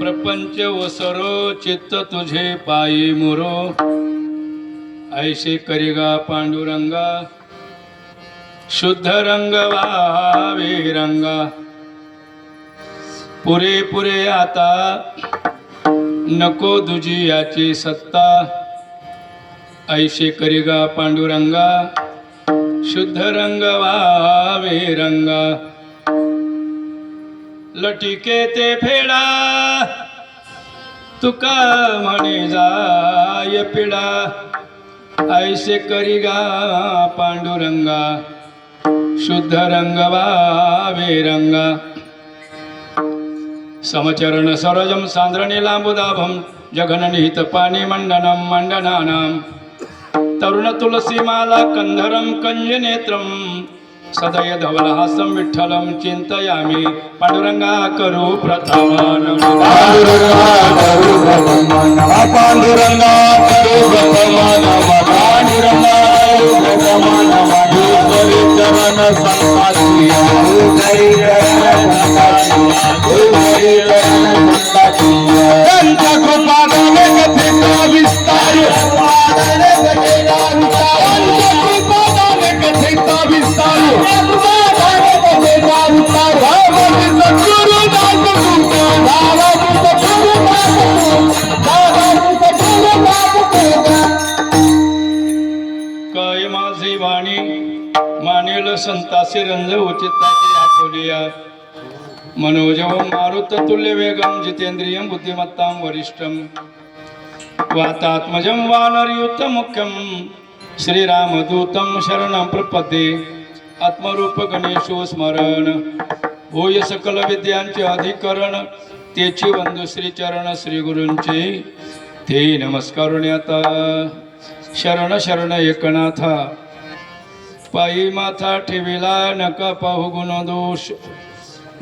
प्रपंच ओसरो चित्त तुझे पायी मुरो ऐसे करिगा पांडुरंगा शुद्ध रंग वावे रंगा पुरे पुरे आता नको दुजी याची सत्ता ऐसे करिगा पांडुरंगा शुद्ध रंग वावे रंगा लटिके ते फेडा तुका म्हणे जाय पिडा ऐसे करिगा पांडुरंगा शुद्ध रंग वावे रंगा समचरण सरोजम सांद्रणी लांबुदाभम जघननिहित पाणी मंडनम मंडनानां तरुण तुलसीमाला कंधरम कंजनेत्रम सदय धवलहासं विठ्ठलं चिंतयामि पांडुरंगा करू प्रथम नमः पांडुरंगा करू प्रथम नमः पांडुरंगा करू प्रथम नमः चरण संताची त्यांच्या कृपाने कथित विस्तार काय माझी वाणी मानेल संतासी रंज उचितासी आपोलिया मनोजवं मारुत तुल्य वेगं जितेंद्रियं बुद्धिमत्तां वरिष्ठं वातात्मजं वानरयुत मुख्यं श्रीरामदूतं शरणं प्रपद्ये आत्मरूप गणेशो स्मरण होय सकल विद्यांचे अधिकरण तेची वंदू श्रीचरण श्री गुरूंचे ते नमस्कारुण्याता शरण शरण एकनाथा पायी माथा ठेविला नका पाहू गुण दोष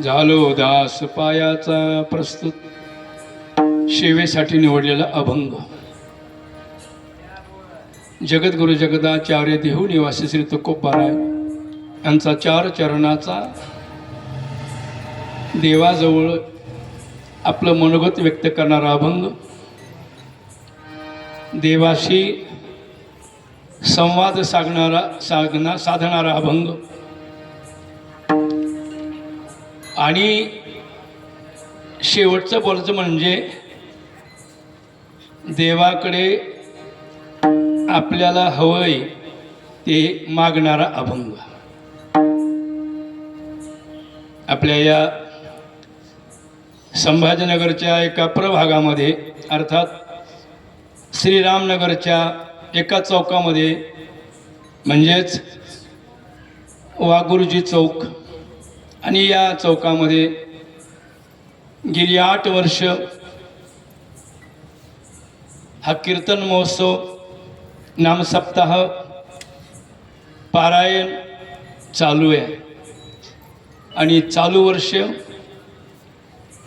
झालो दास पायाचा प्रस्तुत सेवेसाठी निवडलेला अभंग जगद्गुरु जगदाचार्य देहू निवासी श्री तुकोबाराय यांचा 4 चरणाचा देवाजवळ आपलं मनोगत व्यक्त करणारा अभंग, देवाशी संवाद साधणारा अभंग आणि शेवटचं बोलायचं म्हणजे देवाकडे आपल्याला हवंय ते मागणारा अभंग. आपल्या या संभाजीनगरच्या एका प्रभागामध्ये अर्थात श्रीरामनगरच्या एका चौकामध्ये म्हणजेच वाघुरुजी चौक, आणि या चौकामध्ये गेली 8 वर्ष हा कीर्तन महोत्सव, नामसप्ताह, पारायण चालू आहे. आणि चालू वर्ष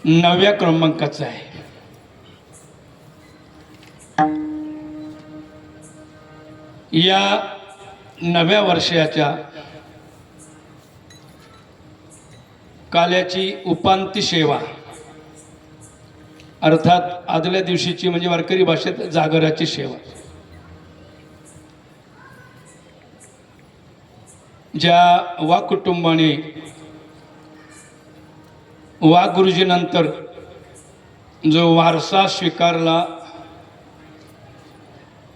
9व्या क्रमांकाचं आहे. या 9व्या वर्षाच्या काल्याची उपांती सेवा अर्थात आदल्या दिवशीची म्हणजे वारकरी भाषेत जागराची सेवा, ज्या वाघ कुटुंबाने वाघ गुरुजीनंतर जो वारसा स्वीकारला,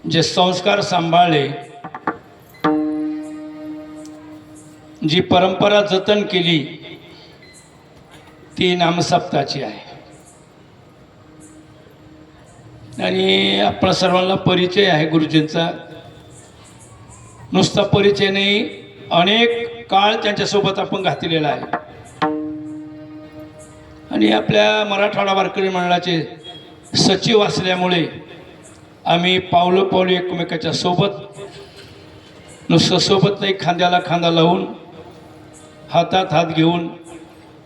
जे संस्कार सांभाळले, जी परंपरा जतन केली, ती नामसप्ताची आहे. आणि आपल्या सर्वांना परिचय आहे गुरुजींचा. नुसता परिचय नाही, अनेक काळ त्यांच्यासोबत आपण घातलेला आहे. आणि आपल्या मराठवाडा वारकरी मंडळाचे सचिव असल्यामुळे आम्ही पावलं एकमेकाच्या सोबत, नुसतं सोबत नाही, खांद्याला खांदा लावून, हातात हात घेऊन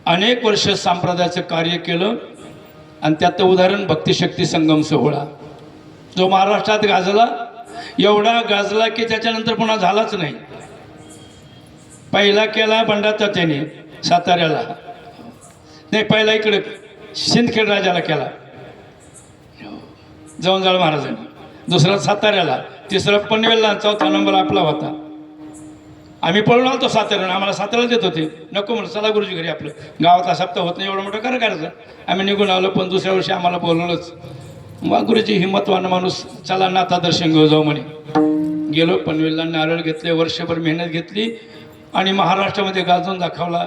अनेक वर्ष संप्रदायाचं कार्य केलं. आणि त्यात उदाहरण भक्तिशक्ती संगम सोहळा, जो महाराष्ट्रात गाजला, एवढा गाजला की त्याच्यानंतर पुन्हा झालाच नाही. पहिला केला बंडाचा त्याने साताऱ्याला, नाही पहिला इकडे सिंदखेड राजाला केला जवळजाळ महाराजांनी, दुसरा साताऱ्याला, तिसरा पनवेलला, 4था नंबर आपला होता. आम्ही पळून आलो साताऱ्याला, आम्हाला साताऱ्याला देत होते, नको म्हणून चला गुरुजी घरी, आपलं गावातला सप्ताह होत नाही, एवढं मोठं करा करायचं. आम्ही निघून आलो, पण दुसऱ्या वर्षी आम्हाला बोलवलंच. मग गुरुजी हिंमतवान माणूस, चला नाथा दर्शन घेऊ जाऊ म्हणे. गेलो पनवेलला, नारळ घेतले, वर्षभर मेहनत घेतली आणि महाराष्ट्रामध्ये गाजवून दाखवला.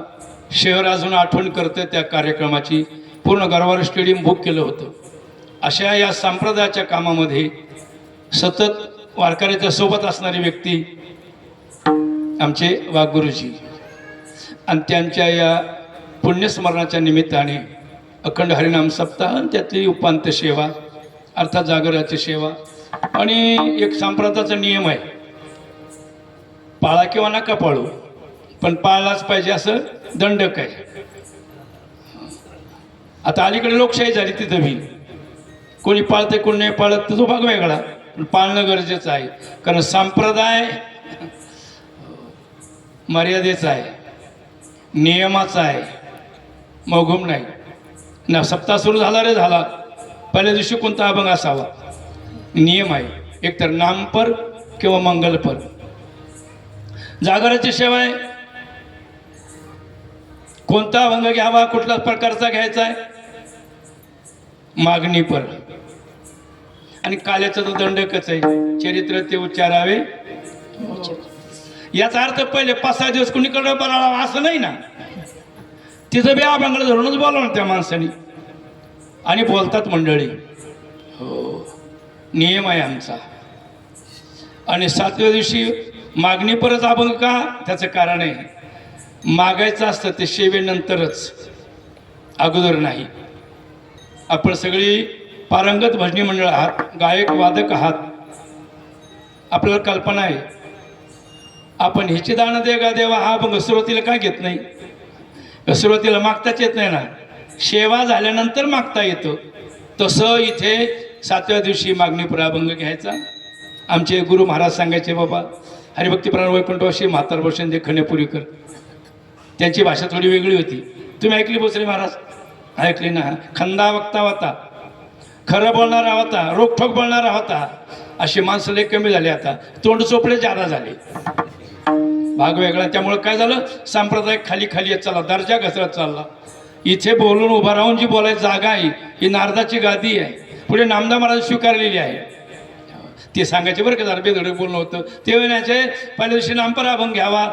शहर अजून आठवण करतं त्या कार्यक्रमाची. पूर्ण गरवार स्टेडियम बुक केलं होतं. अशा या संप्रदायाच्या कामामध्ये सतत वारकऱ्याच्या सोबत असणारी व्यक्ती आमचे वाघगुरुजी. आणि त्यांच्या या पुण्यस्मरणाच्या निमित्ताने अखंड हरिनाम सप्ताह, त्यातली उपांत्य सेवा अर्थात जागराची सेवा. आणि एक संप्रदायाचा नियम आहे, पाळा किंवा नका पाळू, पण पाळलाच पाहिजे असं दंडक आहे. आता अलीकडे लोकशाही झाली, तिथं बी कोणी पाळते कोणी नाही पाळत, तर तो भाग वेगळा, पण पाळणं गरजेचं आहे. कारण संप्रदाय मर्यादेचा आहे, नियमाचा आहे, मौघम नाही. ना सप्ताह सुरू झाला रे झाला, पहिल्या दिवशी कोणता अभंग असावा, नियम आहे. एकतर नामपर किंवा मंगलपर. जागराची सेवा आहे, कोणता अभंग घ्यावा, कुठल्या प्रकारचा घ्यायचा आहे, मागणीपर. आणि काल्याचा तो दंडकच आहे, चरित्र ते उच्चारावे. याचा अर्थ पहिले 5-6 दिवस कुणीकडे बोलावा असं नाही ना, तिथं बी अभंगाला धरूनच बोलावं त्या माणसाने. आणि बोलतात मंडळी, हो नियम आहे आमचा. आणि 7व्या दिवशी मागणीपरच अभंग का, त्याचं कारण आहे, मागायचं असतं ते सेवेनंतरच, अगोदर नाही. आपण सगळी पारंगत भजनी मंडळ आहात, गायक वादक आहात, आपल्याला कल्पना आहे. आपण हिची दान दे गा देवा हा अभंग सुरुवातीला काय घेत नाही, सुरुवातीला मागताच येत नाही ना, सेवा झाल्यानंतर मागता येतो. तसं इथे 7व्या दिवशी मागणीपर अभंग घ्यायचा आमचे गुरु महाराज सांगायचे, बाबा हरिभक्तीप्राण वैकुंठवासी म्हातार भूषण दे खणेपुरीकर. त्यांची भाषा थोडी वेगळी होती. तुम्ही ऐकली भोसले महाराज? ऐकली ना. खंदा वक्ता होता, खरं बोलणारा होता, रोखोक बोलणारा होता. अशी माणसं लय कमी झाली, आता तोंड चोपडे जादा झाले. भाग वेगळा. त्यामुळे काय झालं, सांप्रदायिक खाली खाली येत चालला, दर्जा घसरत चालला. इथे बोलून उभा राहून जी बोलायची जागा आहे ही नारदाची गादी आहे, पुढे नामदा महाराज स्वीकारलेली आहे. ते सांगायचे बरं का, जरा बेधडे बोलणं होतं. ते म्हणायचे पहिल्या दिवशी नामपर अभंग घ्यावा,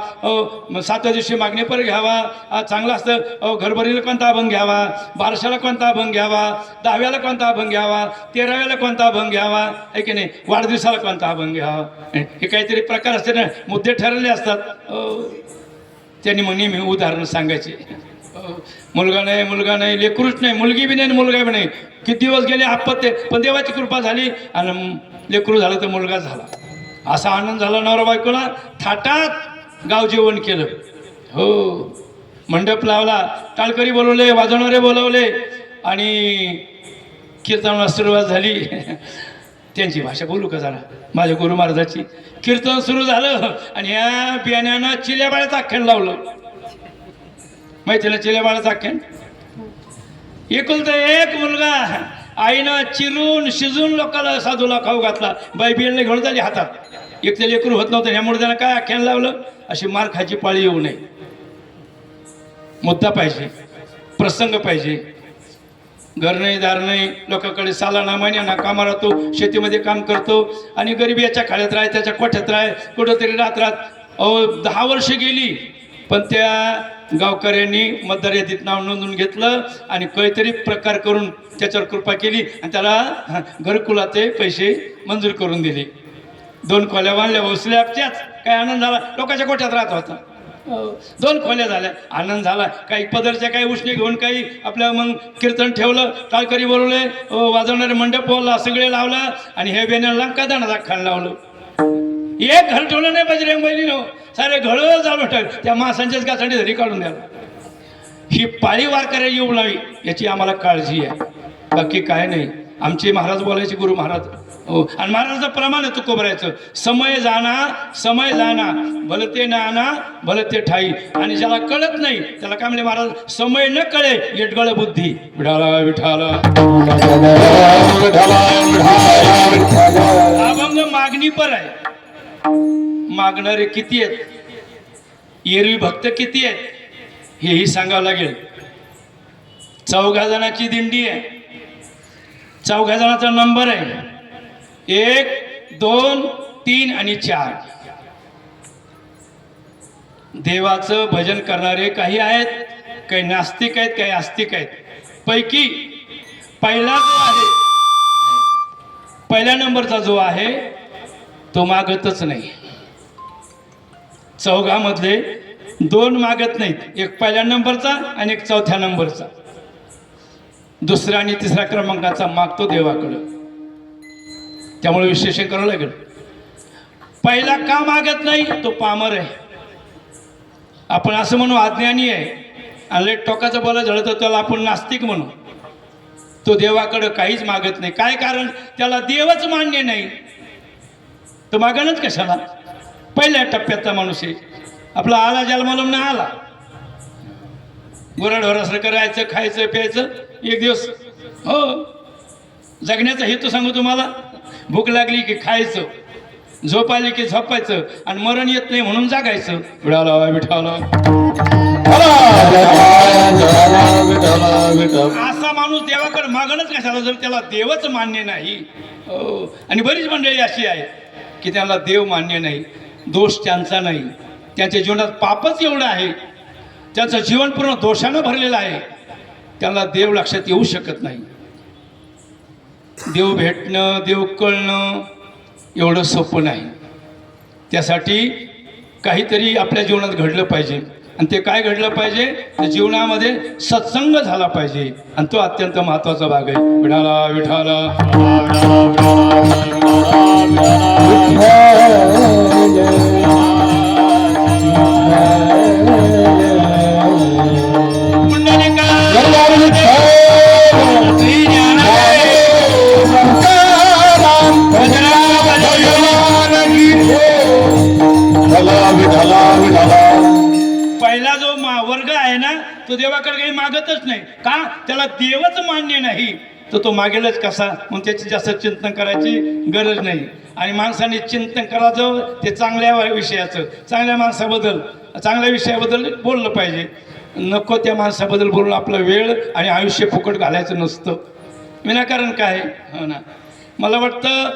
7व्या दिवशी मागणी पर घ्यावा, चांगलं असतं घरभरीला कोणता अभंग घ्यावा, 12शाला कोणता अभंग घ्यावा, 10व्याला कोणता अभंग घ्यावा, 13व्याला कोणता अभंग घ्यावा, आहे की नाही, वाढदिवसाला कोणता अभंग घ्यावा. हे काहीतरी प्रकार असते ना, मुद्दे ठरलेले असतात. त्यांनी मग नेहमी उदाहरणं सांगायचे. मुलगा नाही, लेकरूच नाही, मुलगी बी नाही, मुलगा बी नाही. किती दिवस गेले आपत्ते, पण देवाची कृपा झाली आणि लेकरू झालं तर मुलगा झाला. असा आनंद झाला नवरा बायकोला. थाटात गाव जेवण केलं. हो, मंडप लावला, टाळकरी बोलवले, वाजवणारे बोलवले आणि कीर्तनाला सुरुवात झाली. त्यांची भाषा बोलू का जरा, माझ्या गुरु महाराजाची. कीर्तन सुरू झालं आणि या बियाण्यानं चिल्याबाळ्याचं आख्यान लावलं. माहिती ना चिल्याबाळ्याचं आख्यान? एकुलता एक मुलगा, आईनं चिरून शिजून लोकांना साधूला खाऊ घातला. बाई बियाणे घेऊन झाली हातात. एक ते लेकरू होत नव्हतं, ह्यामुळे त्यानं काय आख्यान लावलं, अशी मार खायची पाळी येऊ नये. मुद्दा पाहिजे, प्रसंग पाहिजे. घर नाही, दार नाही, लोकांकडे सालाना महिन्याना कामा राहतो, शेतीमध्ये काम करतो आणि गरीबी याच्या खाड्यात राह, त्याच्या कोठ्यात राह, कुठंतरी राहत 10 वर्ष गेली. पण त्या गावकऱ्यांनी मतदार यादीत नाव नोंदवून घेतलं आणि काहीतरी प्रकार करून त्याच्यावर कृपा केली आणि त्याला घरकुलाचे पैसे मंजूर करून दिले. 2 खोल्या बांधल्या स्लॅबच्याच. काय आनंद झाला, लोकांच्या कोठ्यात राहत होता. 2 खोल्या झाल्या, आनंद झाला. काही पदरच्या काही उष्णे घेऊन काही आपल्या मग कीर्तन ठेवलं, टाळकरी बोलवले, वाजवणारे मंडप बोलला, सगळे लावला आणि हे बेण्याला लंका दाणाचा खाण लावलं. एक घर ठेवलं नाही बजरंग बहिणीनं, सारे घळं जाणून टाक, त्या माणसांच्याच गासाठी घरी काढून द्याला. ही पाळी वारकऱ्या येऊ नये याची आम्हाला काळजी आहे, बाकी काय नाही. आमचे महाराज बोलायचे, गुरु महाराज. हो, आणि महाराजाचं प्रमाण आहे तुकोबरायचं, समय जाना भले ते नाना भले ते ठाई. आणि ज्याला कळत नाही त्याला काय म्हणले महाराज, समय न कळे येटगळ बुद्धी. विठाला विठाला. अभंग मागणी पर आहे. मागणारे किती आहेत, एरवी भक्त किती आहेत हेही सांगावं लागेल. 4 जणांची दिंडी आहे, 4 जणांचा नंबर आहे, 1, 2, 3 आणि 4. देवाचं भजन करणारे काही आहेत, काही नास्तिक आहेत, काही आस्तिक आहेत. पैकी पहिला जो आहे, पहिल्या नंबरचा जो आहे तो मागतच नाही. 4 मधले 2 मागत नाहीत, एक पहिल्या नंबरचा आणि एक 4थ्या नंबरचा. 2रा आणि 3रा क्रमांकाचा मागतो देवाकडं. त्यामुळे विश्लेषण करावं लागेल. पहिला का मागत नाही, तो पामर आहे. आपण असं म्हणू अज्ञानी आहे, आणि टोकाचं बोला झालं तर त्याला आपण नास्तिक म्हणू. तो देवाकडं काहीच मागत नाही. काय कारण, त्याला देवच मान्य नाही. तो मागणच कशाला. पहिल्या टप्प्याचा माणूस आहे, आपला आला जन्माला ना आला, गुराढोरासर करायचं, खायचं प्यायचं. एक दिवस हो, जगण्याचा हेतू सांगू तुम्हाला, भूक लागली की खायचं, झोप आली की झोपायचं, आणि मरण येत नाही म्हणून जागायचं. विठाला विठाला. असा माणूस देवाकडे मागणच कशाला, जर त्याला देवच मान्य नाही. आणि बरीच मंडळी अशी आहे की त्याला देव मान्य नाही. दोष त्यांचा नाही, त्यांच्या जीवनात पापच एवढं आहे, त्यांचं जीवन पूर्ण दोषानं भरलेलं आहे, त्याला देव लक्षात येऊ शकत नाही. देव भेटणं, देव कळणं एवढं सोपं नाही. त्यासाठी काहीतरी आपल्या जीवनात घडलं पाहिजे. आणि ते काय घडलं पाहिजे, तर जीवनामध्ये सत्संग झाला पाहिजे, आणि तो अत्यंत महत्त्वाचा भाग आहे. विठाला विठाला. श्री ज्ञान तो देवाकडे काही मागतच नाही का, त्याला देवच मान्य नाही तर तो मागेलच कसा. म्हणून त्याची जास्त चिंतन करायची गरज नाही. आणि माणसाने चिंतन करायचं ते चांगल्या विषयाचं, चांगल्या माणसाबद्दल, चांगल्या विषयाबद्दल बोललं पाहिजे. नको त्या माणसाबद्दल बोलून आपला वेळ आणि आयुष्य फुकट घालायचं नसतं. विनाकारण काय. हो ना. मला वाटतं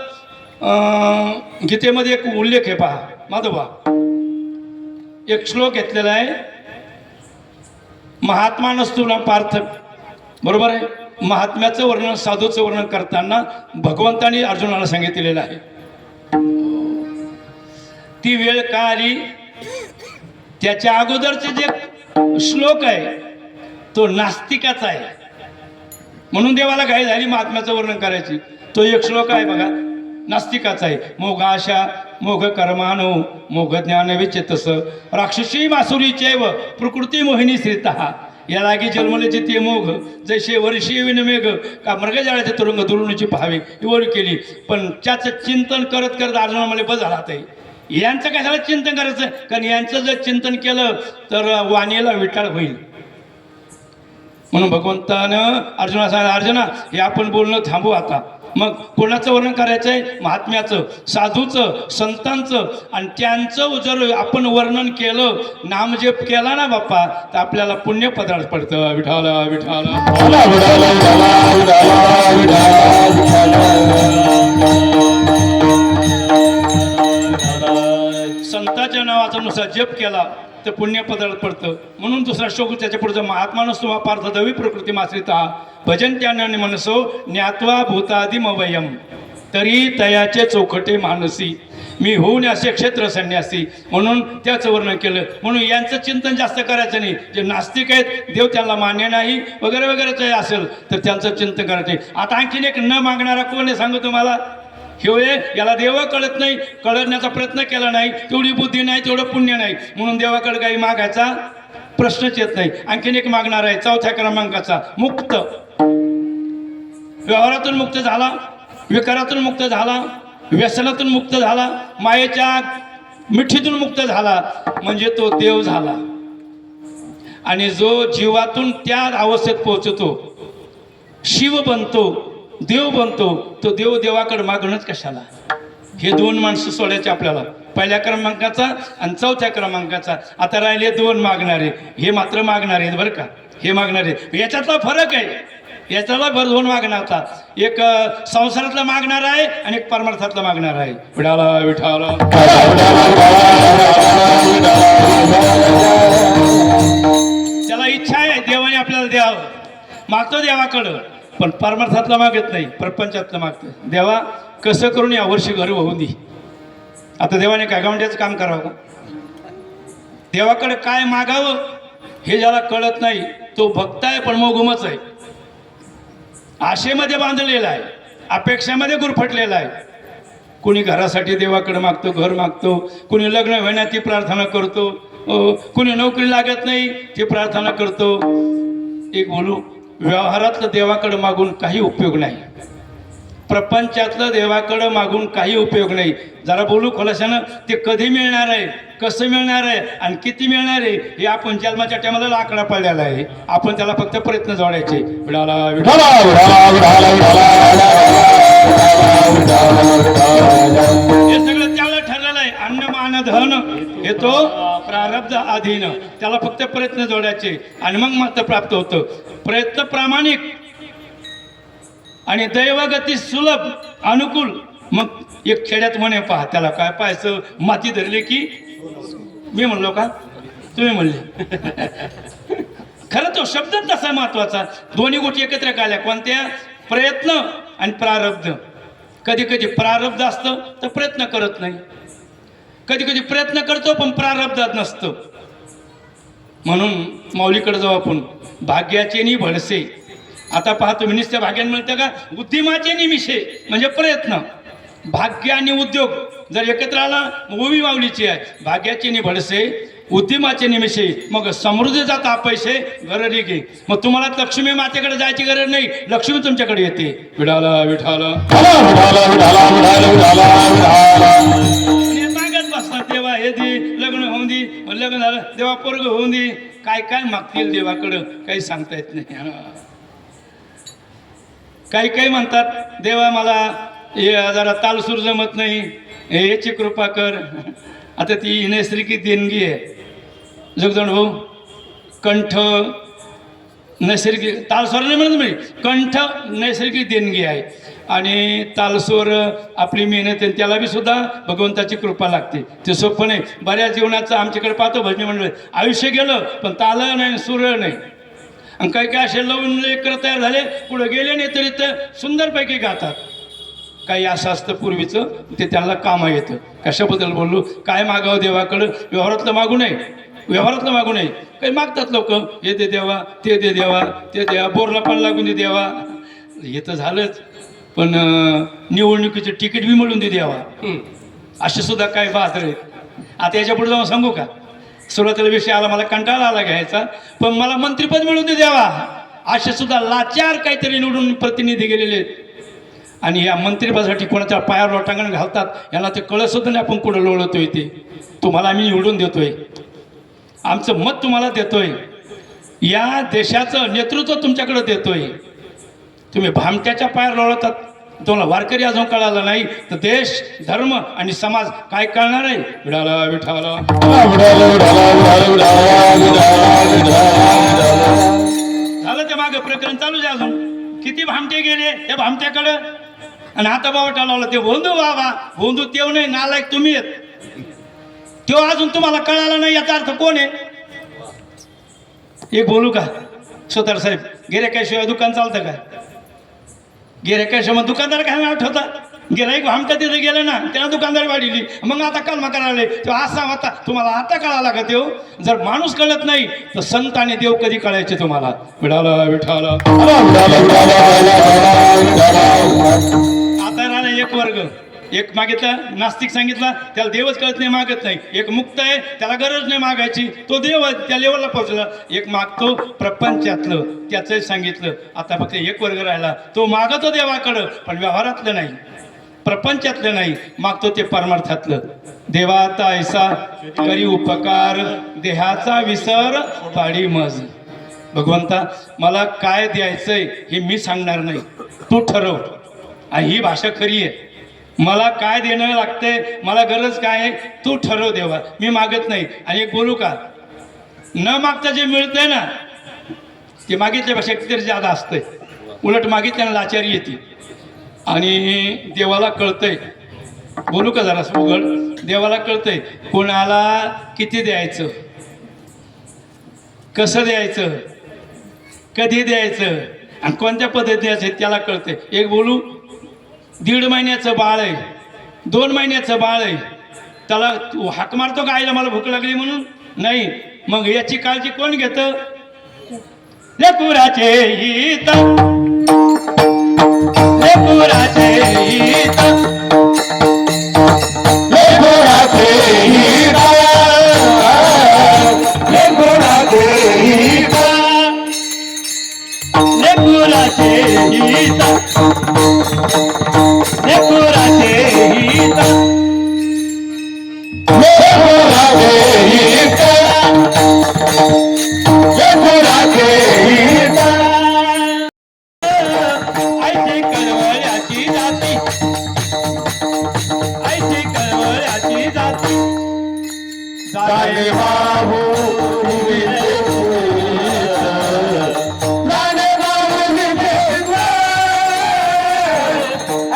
गीतेमध्ये एक उल्लेख आहे पहा माधोबा, एक श्लोक घेतलेला आहे, महात्मा नसतो ना पार्थ, बरोबर आहे. महात्म्याचं वर्णन, साधूचं वर्णन करताना भगवंतानी अर्जुनाला सांगितलेलं आहे. ती वेळ का आली, त्याच्या अगोदरचे जे श्लोक आहे तो नास्तिकाचा आहे, म्हणून देवाला घाई झाली महात्म्याचं वर्णन करायची. तो एक श्लोक आहे बघा, नास्तिकाचा आहे. मोघ आशा मोघ कर्मानो मोघ ज्ञान विचेतस राक्षसी मासुरीचैव प्रकृती मोहिनी श्रिता. या लागी जन्मलेचे ते मोघ जैसे वर्षी विनमेघ का मृगजाळ्याचे तुरुंग दुरुणीची पहावी एवढी केली. पण त्याचं चिंतन करत करत अर्जुना मला बस झाला आहे. यांचं कशाला चिंतन करायचं, कारण यांचं जर चिंतन केलं तर वाणीला विटाळ होईल. म्हणून भगवंतानं अर्जुना सांगितलं, अर्जुना हे आपण बोलणं थांबू आता. मग कोणाचं वर्णन करायचं आहे, महात्म्याचं, साधूचं, संतांचं. आणि त्यांचं जर आपण वर्णन केलं, नामजप केला ना बाप्पा, तर आपल्याला पुण्य पदार्थ पडतं. विठाला विठाला संतांच्या नावाचा नुसार जप केला तर पुण्य पदार्थ पडतं. म्हणून दुसरा श्लोक त्याच्या पुढचा, महात्मा नसतो वा पार्थ दवी प्रकृती माश्रिता भजन त्याने मनसो ज्ञात्वा भूतादिमवयम तरी तयाचे चौखटे मानसी. मी होऊन असे क्षेत्र संन्यासी. म्हणून त्याचं वर्णन केलं. म्हणून यांचं चिंतन जास्त करायचं नाही. जे नास्तिक आहेत, देव त्यांना मान्य नाही वगैरे वगैरे असेल तर त्यांचं चिंतन करायचं नाही. आता आणखीन एक न मागणारा कोण आहे सांगू तुम्हाला, हे याला देव कळत नाही, कळण्याचा प्रयत्न केला नाही, तेवढी बुद्धी नाही, तेवढं पुण्य नाही, म्हणून देवाकडे काही मागायचा प्रश्नच येत नाही. आणखीन एक मागणार आहे, चौथ्या क्रमांकाचा, मुक्त. व्यवहारातून मुक्त झाला, विकारातून मुक्त झाला, व्यसनातून मुक्त झाला, मायेच्या मिठीतून मुक्त झाला, म्हणजे तो देव झाला. आणि जो जीवातून त्या अवस्थेत पोहोचतो, शिव बनतो, देव बनतो, तो देव देवाकडे मागणंच कशाला. हे दोन माणसं सोडायचे आपल्याला, पहिल्या क्रमांकाचा आणि चौथ्या क्रमांकाचा. आता राहिले दोन मागणारे, हे मात्र मागणारे आहेत बरं का, हे मागणारे. याच्यातला फरक आहे, याच्यातला दोन मागणारचा, एक संसारातला मागणार आहे आणि एक परमार्थातला मागणार आहे. विठाला विठाला त्याला इच्छा आहे देवाने आपल्याला द्यावं, मागतो देवाकडं, पण परमार्थातला मागत नाही, प्रपंचातलं मागतं. देवा कसं करून या वर्षी घर होऊन दे. आता देवाने काय गावंड्याचं काम करावं का, देवाकडे काय मागावं हे ज्याला कळत नाही तो भक्त आहे पण मोगुमच आहे. आशेमध्ये बांधलेला आहे, अपेक्षामध्ये गुरफटलेला आहे. कुणी घरासाठी देवाकडे मागतो, घर मागतो, कुणी लग्न होण्याची प्रार्थना करतो, कुणी नोकरी लागत नाही ती प्रार्थना करतो. एक बोलू, व्यवहारातलं देवाकडं मागून काही उपयोग नाही, प्रपंचातलं देवाकडं मागून काही उपयोग नाही. जरा बोलू खोलाशानं, ते कधी मिळणार आहे, कसं मिळणार आहे आणि किती मिळणार आहे हे आपण जन्माच्या टायमाला आकडा पडलेला आहे. आपण त्याला फक्त प्रयत्न जोडायचे. विडाला विडाला हे सगळं त्याला ठरलेलं आहे. अन्न मान धन हे तो प्रारब्ध अधीन, त्याला फक्त प्रयत्न जोडायचे आणि मग मात्र प्राप्त होतं. प्रयत्न प्रामाणिक आणि दैवगती सुलभ अनुकूल. मग एक खेड्यात म्हणे पहा, त्याला काय पाहायचं, माती धरली की, मी म्हणलो का तुम्ही म्हणले, खरं तो शब्द तसा महत्वाचा. दोन्ही गोष्टी एकत्र आल्या, कोणत्या, प्रयत्न आणि प्रारब्ध. कधी कधी प्रारब्ध असतं तर प्रयत्न करत नाही, कधी कधी प्रयत्न करतो पण प्रारब्धात नसतं. म्हणून माऊलीकडे जाऊ आपण, भाग्याचे नि भडसे. आता पहा तुम्ही, नुसत्या भाग्याने मिळतं का, बुद्धिमाचे निमिषे म्हणजे प्रयत्न. भाग्य आणि उद्योग जर एकत्र आला मग उभी माऊलीची आहे. भाग्याचे नि भडसे उद्यमाचे निमिषे मग समृद्धी जाता पैसे घरी घे. मग तुम्हाला लक्ष्मी मातेकडे जायची गरज नाही, लक्ष्मी तुमच्याकडे येते. विडाला विठाला मागत बसतात, देवा हे दे, लग्न होऊन दे, लग्न झालं देवा पोरग होऊन दे, काय काय मागतील देवाकडं काही सांगता येत नाही. हा. काही काही म्हणतात देवा मला हे जरा तालसूर जमत नाही, याची कृपा कर. आता ती नैसर्गिक देणगी आहे जगदण भाऊ. कंठ नैसर्गिक, तालस्वर नाही म्हणत मी, कंठ नैसर्गिक देणगी आहे आणि तालस्वर आपली मेहनत आहे. त्याला बी सुद्धा भगवंताची कृपा लागते. ते सोपं नाही. बऱ्याच जीवनाचं आमच्याकडे पाहतो भजनी मंडळ, आयुष्य गेलं पण तालं नाही सुर नाही. आणि काही काही असे लवून लेकर तयार झाले, पुढे गेले नाही तरी ते सुंदरपैकी गातात. काही असं असतं पूर्वीचं, ते त्यांना कामा येतं. कशाबद्दल बोललो, काय मागावं देवाकडं, व्यवहारातलं मागू नये, व्यवहारातलं मागू नये. काही मागतात लोक, हे दे देवा, ते दे देवा, ते देवा, बोरला पण लागून दे देवा. हे तर झालंच, पण निवडणुकीचं तिकीट बी मिळून दे देवा, असे सुद्धा काही बहादर आहेत. आता याच्या पुढे जाऊन सांगू का, सुरुवातीला विषय आला, मला कंटाळा आला घ्यायचा, पण मला मंत्रिपद मिळून दे देवा, असे सुद्धा लाचार काहीतरी निवडून प्रतिनिधी गेलेले आहेत. आणि या मंत्रिपदासाठी कोणाच्या पायावर लोटांगण घालतात, यांना ते कळत सुद्धा नाही आपण कुठं लोळतोय. ते तुम्हाला आम्ही निवडून देतोय, आमचं मत तुम्हाला देतोय, या देशाचं नेतृत्व तुमच्याकडे देतोय. तुम्ही भामट्याच्या पायावर लोळतात. तुम्हाला वारकरी अजून कळाला नाही तर देश धर्म आणि समाज काय कळणार आहे. विठाला विठाला झालं ते मागं प्रकरण चालू आहे. अजून किती भामटे गेले त्या भामट्याकडं, आणि आता बाबा लावला ते भोंदू. बाबा भोंदू तेव नाही, नालायक तुम्ही आहेत. तो अजून तुम्हाला कळाला नाही याचा अर्थ कोण आहे. एक बोलू का सुतार साहेब, गिऱ्हाईकाशिवाय दुकान चालतं का. गिऱ्हाईकाशिवाय मग दुकानदार काय नाव ठेवता. गिऱ्हाईक भामट्या तिथे गेलं ना, त्याला दुकानदार वाढली, मग आता कलमा करायला तो असा होता. तुम्हाला आता कळाला का देव. जर माणूस कळत नाही तर संत आणि देव कधी कळायचे तुम्हाला. विठाला विठाला. आता राहिला एक वर्ग, एक मागितला नास्तिक सांगितला, त्याला देवच कळत नाही, मागत नाही. एक मुक्त आहे, त्याला गरज नाही मागायची, तो देव त्या लेवलला पोहोचला. एक मागतो प्रपंचातलं, त्याचंही सांगितलं. आता फक्त एक वर्ग राहिला, तो मागतो देवाकडं पण व्यवहारातलं नाही, प्रपंचातलं नाही, मागतो ते परमार्थातलं. देवाचा ऐसा करी उपकार, देहाचा विसर पाडी मज. भगवंता मला काय द्यायचंय हे मी सांगणार नाही, तू ठरव. आणि ही भाषा खरी आहे. मला काय देणं लागतंय, मला गरज काय आहे, तू ठरव देवा, मी मागत नाही. आणि एक बोलू का, न मागता जे मिळतंय ना ते मागितल्यापेक्षा कितीतरी जादा असतंय. उलट मागितल्यानं लाचारी येते आणि देवाला कळतंय. बोलू का जरा उघड, देवाला कळतंय कोणाला किती द्यायचं, कसं द्यायचं, कधी द्यायचं आणि कोणत्या पद्धतीने द्यायचं त्याला कळतंय. एक बोलू, 1.5 महिन्याचं बाळ आहे, 2 महिन्याचं बाळ आहे, त्याला हाक मारतो का आईला मला भूक लागली म्हणून. नाही, मग याची काळजी कोण घेतं. लेकराचे हित, लेकराचे हित, लेकराचे हित, लेकराचे हित, लेकराचे हित, लेकराचे हित, लेकराचे हित, लेकराचे हित. आईची कळवळ्याची जाती, आईची कळवळ्याची जाती, जाणे बाहू तुझे पुरीत, जाणे बाहू तुझे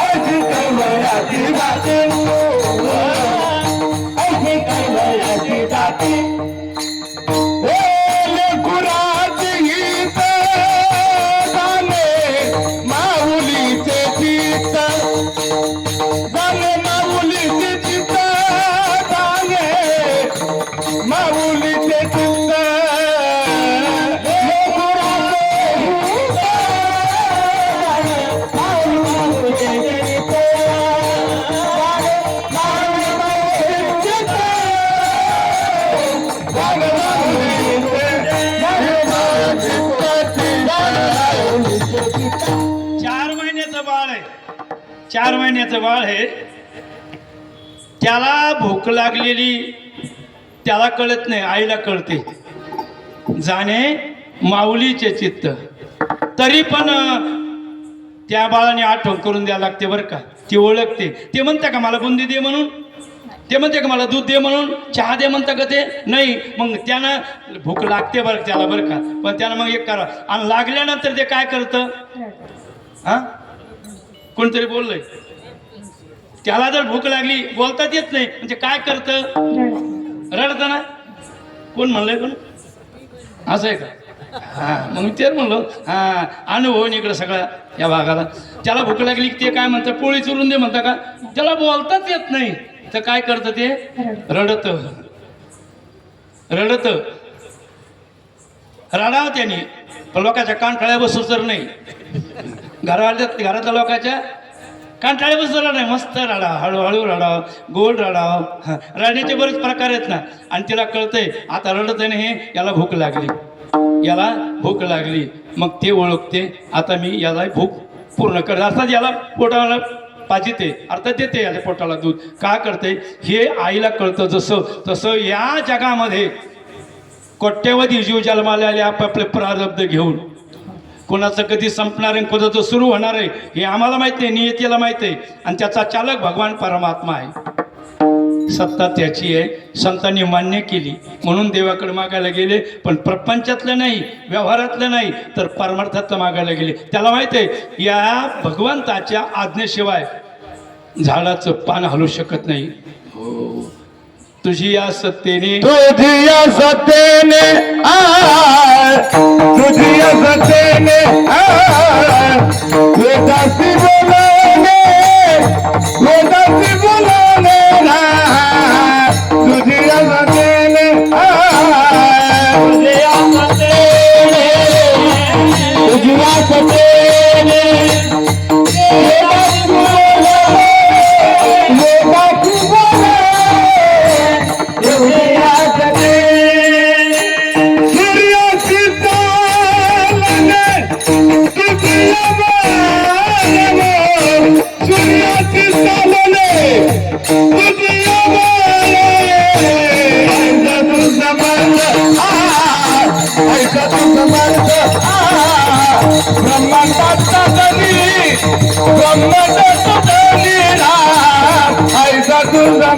ऐशी कळवळ्याची जाती, ऐशी कळवळ्याची जाती. लेकराचे हित, जाणे माऊलीचे चित्त, जाणे माऊलीचे चित्त, जाणे माऊलीचे चित्त. चार महिन्याचं बाळ आहे, 4 महिन्याचं बाळ आहे. त्याला भूक लागलेली त्याला कळत नाही, आईला कळते. जाणे माऊलीचे चित्त. तरी पण त्या बाळाने आठवण करून द्यावं लागते बरं का. ती ओळखते. ते म्हणते का मला बुंदी दे म्हणून, ते म्हणते का मला दूध दे म्हणून, चहा दे म्हणतं का ते नाही. मग त्यानं भूक लागते बरं त्याला बरं का. पण त्यानं मग एक करा आणि लागल्यानंतर ते काय करतं, हा कोणतरी बोललंय त्याला जर भूक लागली बोलताच येत नाही म्हणजे काय करतं, रडतं ना. कोण म्हणलंय कोण असं आहे का. हां मग मी तेच म्हणलो हां अनुभव इकडं सगळ्या या भागाला. त्याला भूक लागली की ते काय म्हणतं पोळी चुरून दे म्हणतं का. त्याला बोलताच येत नाही तर काय करतं ते रडतं. रडावं त्याने पण लोकांच्या कानठळ्या बसू तर नाही. घरातल्या लोकांच्या कानठाळे बसवला नाही. मस्त रडा, हळूहळू रडाव, गोल रडाव. रडण्याचे बरेच प्रकार आहेत ना. आणि तिला कळतंय आता रडत आहे ना हे याला भूक लागली, याला भूक लागली. मग ते ओळखते आता मी याला भूक पूर्ण कर. अर्थात याला पोटाला पाजिते अर्थात देते याच्या पोटाला दूध. का करते हे आईला कळतं. जसं तसं या जगामध्ये कोट्यवधी जीव जन्माला आले आपापले प्रारब्ध घेऊन. कोणाचं कधी संपणार आहे कोणाचं सुरू होणार आहे हे आम्हाला माहीत नाही, नियतीला माहीत आहे. आणि त्याचा चालक भगवान परमात्मा आहे. सत्ता त्याची आहे. संतांनी मान्य केली म्हणून देवाकडे मागायला गेले. पण प्रपंचातलं नाही, व्यवहारातलं नाही तर परमार्थातलं मागायला गेले. त्याला माहीत आहे या भगवंताच्या आज्ञेशिवाय झाडाचं पान हलू शकत नाही. तुझी या सत्तेने, तुझी या सत्तेने तुझी या सत्तेने वेदासी बोलाने ना. तुझी या सत्तेने तुझी या सत्तेने तुझी या सत्तेने वेदासी बोलाने वेदासी बोलाने ब्रह्मांडाचा गली ब्रह्मांडाचा गली ऐसा तुझा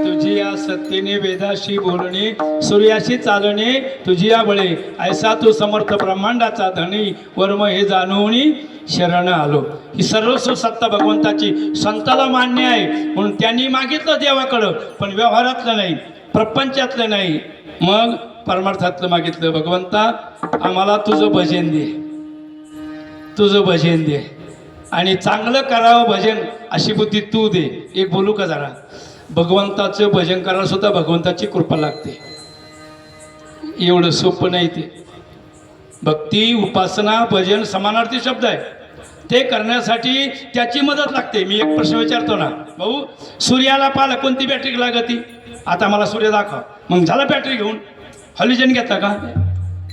तुझी या सत्तेने वेदाशी बोलणे सूर्याशी चालणे तुझी या बळे. ऐसा तू समर्थ ब्रह्मांडाचा धनी वर्म हे जाणवणी शरण आलो. ही सर्वस्व सत्ता भगवंताची संताला मान्य आहे म्हणून त्यांनी मागितलं देवाकडं. पण व्यवहारातलं नाही, प्रपंचातलं नाही, मग परमार्थातलं मागितलं. भगवंता आम्हाला तुझं भजन दे, तुझं भजन दे आणि चांगलं करावं भजन अशी बुद्धी तू दे. एक बोलू का जरा. भगवंताचं भजन करायला सुद्धा भगवंताची कृपा लागते. एवढं सोपं नाही ते. भक्ती उपासना भजन समानार्थी शब्द आहे. ते करण्यासाठी त्याची मदत लागते. मी एक प्रश्न विचारतो ना भाऊ, सूर्याला पाहिलं कोणती बॅटरी लागती. आता मला सूर्य दाखव, मग झाला बॅटरी घेऊन. हॅलोजन घेता का,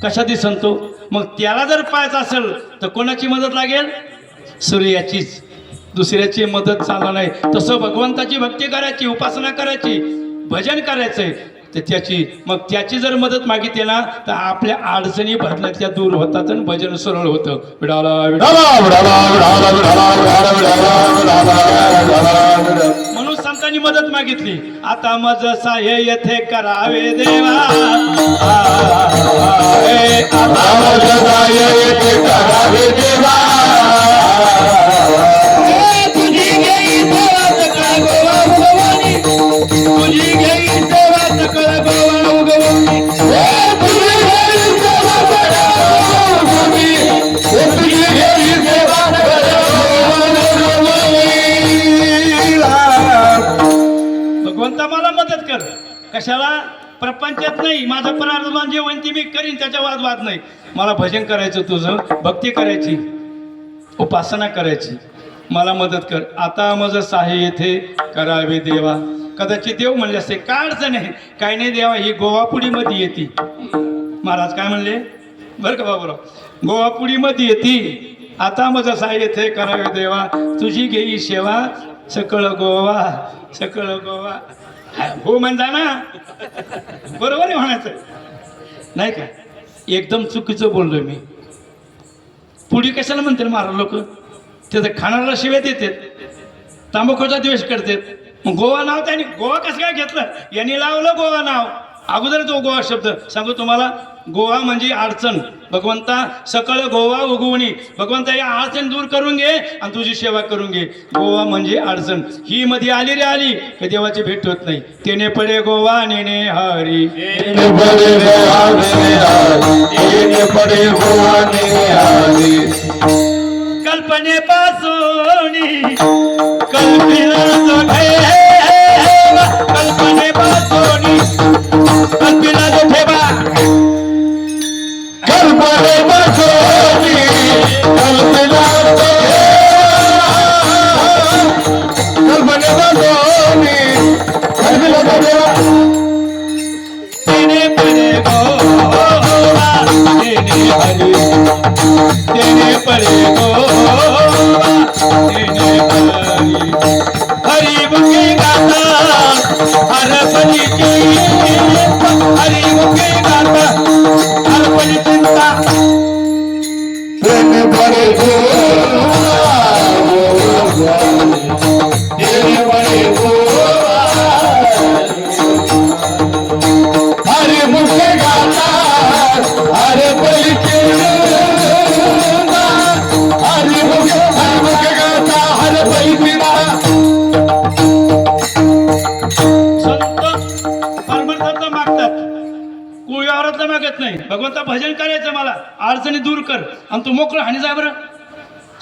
कशा दिसन तो. मग त्याला जर पाहायचं असेल तर कोणाची मदत लागेल, सूर्याचीच. दुसऱ्याची मदत चालणार नाही. तसं भगवंताची भक्ती करायची, उपासना करायची, भजन करायचंय तर त्याची, मग त्याची जर मदत मागितली ना तर आपल्या अडचणी भरल्यातल्या दूर होतात आणि भजन सरळ होतं. म्हणून संतांनी मदत मागितली. आता मज साह्य येथे करावे देवा, आता मज साह्य येथे करावे देवा. भगवंता मला मदत कर. कशाला, प्रपंचात नाही, माझं प्रार्थना जे होईन ती मी करीन, त्याच्या वाद नाही. मला भजन करायचं, तुझं भक्ती करायची, उपासना करायची, मला मदत कर. आता माझं साहे येथे करावे देवा. कदाचित देव म्हणले असते काय अडचण आहे, काही नाही देवा, ही गोवापुडीमध्ये येते. महाराज काय म्हणले बरं का बाबूराव, गोवापुडीमध्ये येते. आता माझं साहे येथे करावे देवा, तुझी घेई सेवा सकळ गोवा, सकळ गोवा. हो म्हणता ना, बरोबर आहे म्हणायचं नाही का. एकदम चुकीचं बोललोय मी. पुडी कशाला म्हणते महाराज लोक, ते तर खाणाऱ्याला शिव्या देतात, तांबाखूचा द्वेष करतात. मग गोवा नाव त्याने गोवा कसं काय घेतलं, यांनी लावलं गोवा नाव. अगोदर तो गोवा शब्द सांगू तुम्हाला. गोवा म्हणजे अडचण, भगवंता सकळ गोवा उगवणी. भगवंता या अडचण दूर करून घे आणि तुझी सेवा करून घे. गोवा म्हणजे अडचण. ही मध्ये आली रे आली की देवाची भेट होत नाही. तेने पडे गोवा नेने हरी, तेने पडे गोवा नेने हरी, तेने पडे गोवा नेने हरी. कल्पनेपासून कल्पिला जो ठेवा, कल्पनेपासून कल्पिला जो ठेवा, कल्पनेपासून कल्पिला जो कल्पनेपासून कल्पिला जो ठेवा. तेने पडे गोवा नेने हरी, तेने पडे गोवा नेने हरी. हरी मुखे गाता हर पलीची, हरी मुखे गाता हर पली चिंता. तेने पडे गोवा, तेने पडे गोवा, हरी मुखे गाता हर पलीची, हरी मुखे गाता हर पलीची. संत परमार्थातलं मागतात, कुळव्यवहारातलं मागत नाही. भगवंता भजन करायचं, मला अडचणी दूर कर आणि तू मोकळं हानी जा बरं.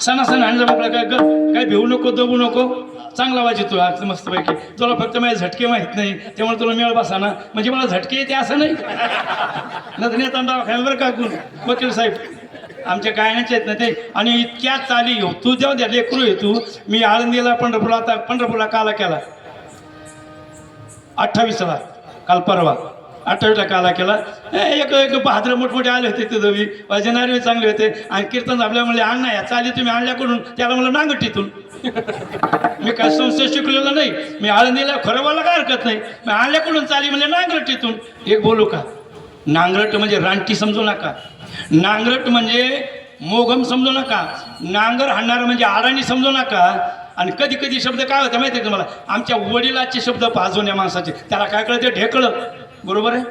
सणासण हानी जा मोकळा. काय भिवू नको, दबू नको. चांगला वाजी तुला मस्तपैकी. तुला फक्त माझे झटके माहीत नाही, त्यामुळे तुला मिळ बसा ना. म्हणजे मला झटके येते असं नाही. नेता दवाखान्यात बरं का गुण वकील साहेब आमच्या गायनाचे आहेत ना ते. आणि इतक्या चाली येऊ तू जेव्हा द्या लेकरू आहे तू. मी आळंदीला पंढरपूरला, आता पंढरपूरला काला केला 28ला, काल परवा 28ला काला केला. एक बहादर मोठमोठे आले होते तिथं, वाजणारे चांगले होते. आणि कीर्तन आपल्या म्हणले अण्णा या चाली तुम्ही आणल्याकडून, त्याला म्हणलं नांगटीतून. मी काय संस्था शिकलेलं नाही, मी आळंदीला खरं बोलायला काय हरकत नाही. मी आणल्याकडून चाली म्हणजे नांगरटीतून. एक बोलू का, नांगरट म्हणजे रानटी समजू नका, नांगरट म्हणजे मोगम समजू नका, नांगर हाणणार म्हणजे आडाणी समजू नका. आणि कधी कधी शब्द काय होते माहिती आहे तुम्हाला, आमच्या वडिलाचे शब्द पाजवण्या माणसाचे, त्याला काय कळते ढेकळं. बरोबर आहे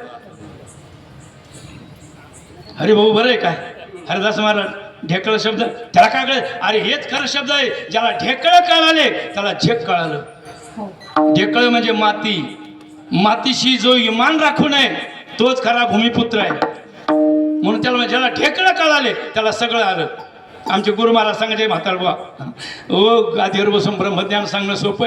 हरी भाऊ, बरं आहे काय हरिदास महाराज ढेकळ शब्द त्याला काय कळत. अरे हेच खरं शब्द आहे, ज्याला ढेकळ कळाले त्याला झेक कळालं. ढेकळ म्हणजे माती, मातीशी जो इमान राखू नये तोच खरा भूमिपुत्र आहे. म्हणून त्याला ज्याला ढेकळ कळाले त्याला सगळं आलं. आमचे गुरु महाराज सांगायचे म्हातारबा, ओ गादीवर बसून ब्रह्मज्ञान सांगणं सोपं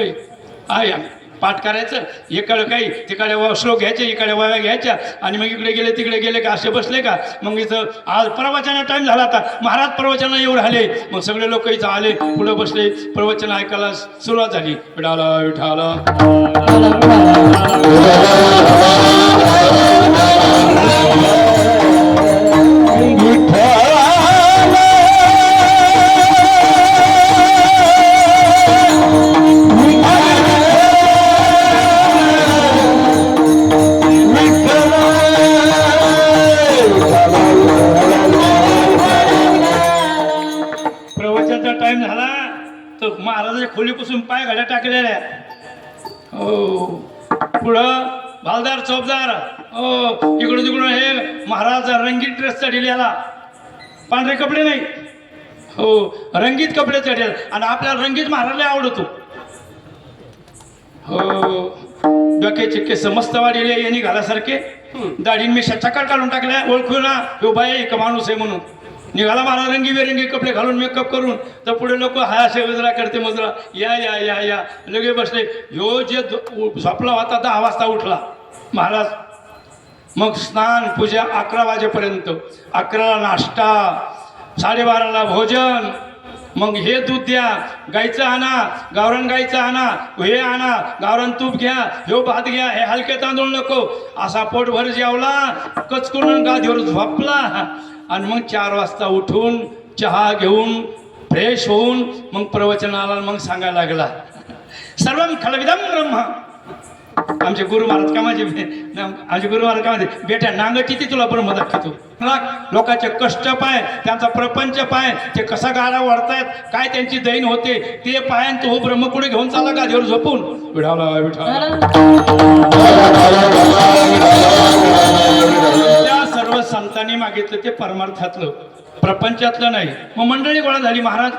आहे. पाठ करायचं, इकडं काही तिकडे श्लोक घ्यायचे, इकडे वाया घ्यायच्या, आणि मग इकडे गेले तिकडे गेले का असे बसले का. मग इथं आज प्रवचना टाईम झाला, आता महाराज प्रवचना येऊ राहिले. मग सगळे लोक इथं आले, पुढं बसले, प्रवचन ऐकायला सुरुवात झाली. विठाला विठाला टाइम झाला तर महाराजाच्या खोलीपासून पाय घाल्या टाकलेल्या. हो पुढं भालदार चौपदार, हो इकडून तिकडून हे महाराज रंगीत ड्रेस चढलेला, पांढरे कपडे नाही, हो रंगीत कपडे चढेल. आणि आपल्याला रंगीत महाराजला आवडतो. हो डोक्याचे केस मस्त वाढलेले यांनी घालासारखे, दाढीन मी चक्कर काढून टाकल्या, ओळखू ना हो बाई एक माणूस आहे म्हणून. निघाला महाराज रंगी बेरंगी कपडे घालून मेकअप करून. तर पुढे लोक हा असे मुजरा करते, मुजरा या या या या लगे बसले. ह्यो जे झोपला होता 10 वाजता उठला महाराज. मग स्नान पूजा 11 वाजेपर्यंत, 11ला नाश्ता, 12:30ला भोजन. मग हे दूध द्या, गाईचं आणा, गावरान गाईचं आणा, हे आणा, गावरान तूप घ्या, ह्यो भात घ्या, हे हलके तांदूळ नको. असा पोटभर जेवला, कचकरून गादीवर झोपला आणि मग 4 वाजता उठून चहा घेऊन फ्रेश होऊन मग प्रवचनाला मग सांगायला लागला सर्वं खलविदं ब्रह्म. आमचे गुरु महाराज का माझे आमचे गुरु महाराज का माझे बेटा नांगटी ती तुला ब्रह्म दाखवतो. लोकांचे कष्ट पाय, त्यांचा प्रपंच पाय, ते कसा गाडा वाढतायत, काय त्यांची दैन होते ते पाय, आणि तो ब्रह्म पुढे घेऊन चालला गादीवर झोपून. विठाला विठाला त्या सर्व संतांनी मागितलं ते परमार्थातलं, प्रपंचातलं नाही. मग मंडळी गोळा झाली. महाराज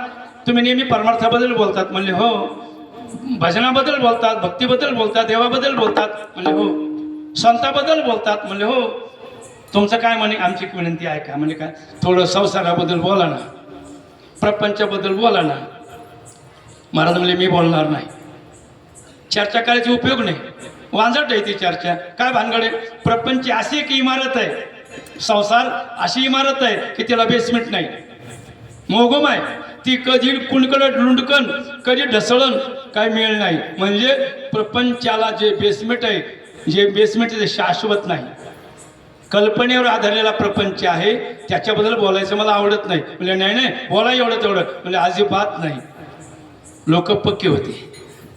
तुम्ही नेहमी परमार्थाबद्दल बोलतात. म्हणले हो. भजनाबद्दल बोलतात, भक्तीबद्दल बोलतात, देवाबद्दल बोलतात. म्हणले हो. संताबद्दल बोलतात. म्हणले हो. तुमचं काय म्हणे, आमची विनंती आहे का? म्हणजे काय, थोडं संसाराबद्दल बोला ना, प्रपंचाबद्दल बोला ना. महाराज म्हणले मी बोलणार नाही, चर्चा करायची उपयोग नाही, वांजट आहे ती चर्चा. काय भानगडे, प्रपंच अशी एक इमारत आहे, संसार अशी इमारत आहे की तिला बेसमेंट नाही, मोगम आहे. ती कधी कुणकडं लुंडकन, कधी ढसळण, काय मिळ नाही. म्हणजे प्रपंचाला जे बेसमेंट आहे, जे बेसमेंट ते शाश्वत नाही, कल्पनेवर आधारलेला प्रपंच आहे. त्याच्याबद्दल बोलायचं मला आवडत नाही. म्हणजे नाही नाही बोला एवढं तेवढं, म्हणजे अजिबात नाही. लोक पक्के होते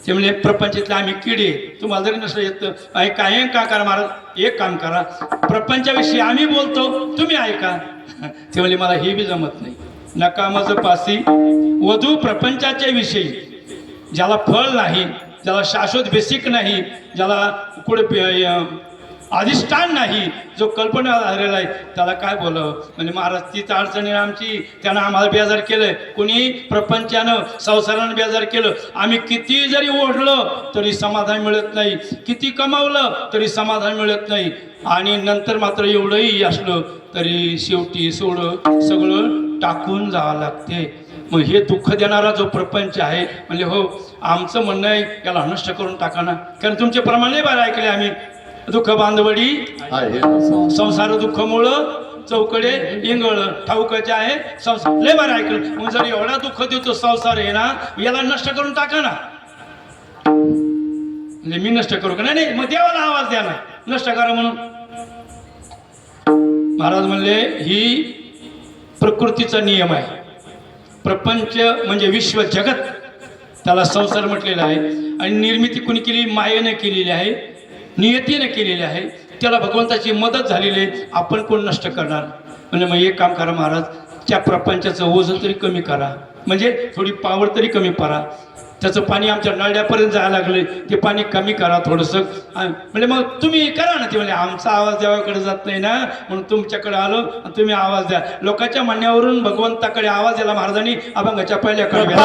ते म्हणजे प्रपंचातले आम्ही किडे, तुम्हाला जरी नसलं येतं आहे काय का करा महाराज, एक काम करा, प्रपंचाविषयी आम्ही बोलतो तुम्ही ऐका. ते म्हणजे मला हे बी जमत नाही. नकामाचं पासी वधू प्रपंचाच्या विषयी, ज्याला फळ नाही, ज्याला शाश्वत बेसिक नाही, ज्याला कुठे अधिष्ठान नाही, जो कल्पना आलेला आहे, त्याला काय बोलावं. म्हणजे महाराज तीच अडचणी आमची, त्यानं आम्हाला बेजार केलं. कोणी प्रपंचानं संसारानं बेजार केलं. आम्ही किती जरी ओढलं तरी समाधान मिळत नाही, किती कमावलं तरी समाधान मिळत नाही. आणि नंतर मात्र एवढंही असलं तरी शेवटी सगळं टाकून जावं लागते. मग हे दुःख देणारा जो प्रपंच आहे, म्हणजे हो आमचं म्हणणं आहे याला नष्ट करून टाका ना. कारण तुमचे प्रमाण लय बार ऐकले आम्ही. दुःख बांधवडी संसार दुःख मुळ चौकडे इंगळ ठाऊकचे आहे संसार, लय बार ऐकलं. मग जर एवढा दुःख देतो संसार आहे ना, याला नष्ट करून टाका ना. म्हणजे मी नष्ट करू का? नाही, मग देवाला आवाज द्या ना, नष्ट करा म्हणून. महाराज म्हणले ही प्रकृतीचा नियम आहे. प्रपंच म्हणजे विश्व जगत, त्याला संसार म्हटलेला आहे. आणि निर्मिती कुणी केली? मायेने केलेली आहे, नियतीने केलेली आहे. त्याला भगवंताची मदत झालेली आहे. आपण कोण नष्ट करणार? म्हणजे मग एक काम करा महाराज, त्या प्रपंचाचं ओझं तरी कमी करा, म्हणजे थोडी पावर तरी कमी करा. त्याचं पाणी आमच्या नळ्यापर्यंत जायला लागले, ते पाणी कमी करा थोडंसं. म्हणजे मग तुम्ही करा ना. ते म्हणजे आमचा आवाज देवाकडे जात नाही ना, म्हणून तुमच्याकडे आलो आणि तुम्ही आवाज द्या. लोकांच्या म्हणण्यावरून भगवंताकडे आवाज दिला महाराजांनी अभंगाच्या पहिल्या कडव्या.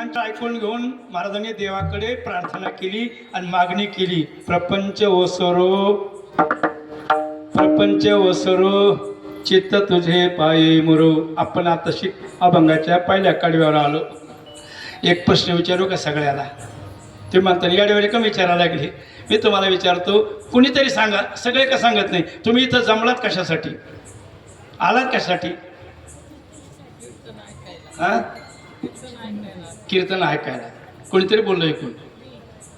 लोकांचं ऐकून घेऊन महाराजांनी देवाकडे प्रार्थना केली आणि मागणी केली, प्रपंच ओसरो, प्रपंच ओसरो, चित्त तुझे पाये मुरो. आपण आता अभंगाच्या पहिल्या कडव्यावर आलो. एक प्रश्न विचारू का सगळ्याला? ते म्हणतात याडेवाडी कमी विचारायला लागले. मी तुम्हाला विचारतो, कुणीतरी सांगा, सगळे का सांगत नाही, तुम्ही इथं जमलात कशासाठी, आलात कशासाठी? हां, कीर्तन ऐकायला. कोणीतरी बोललं ऐकून,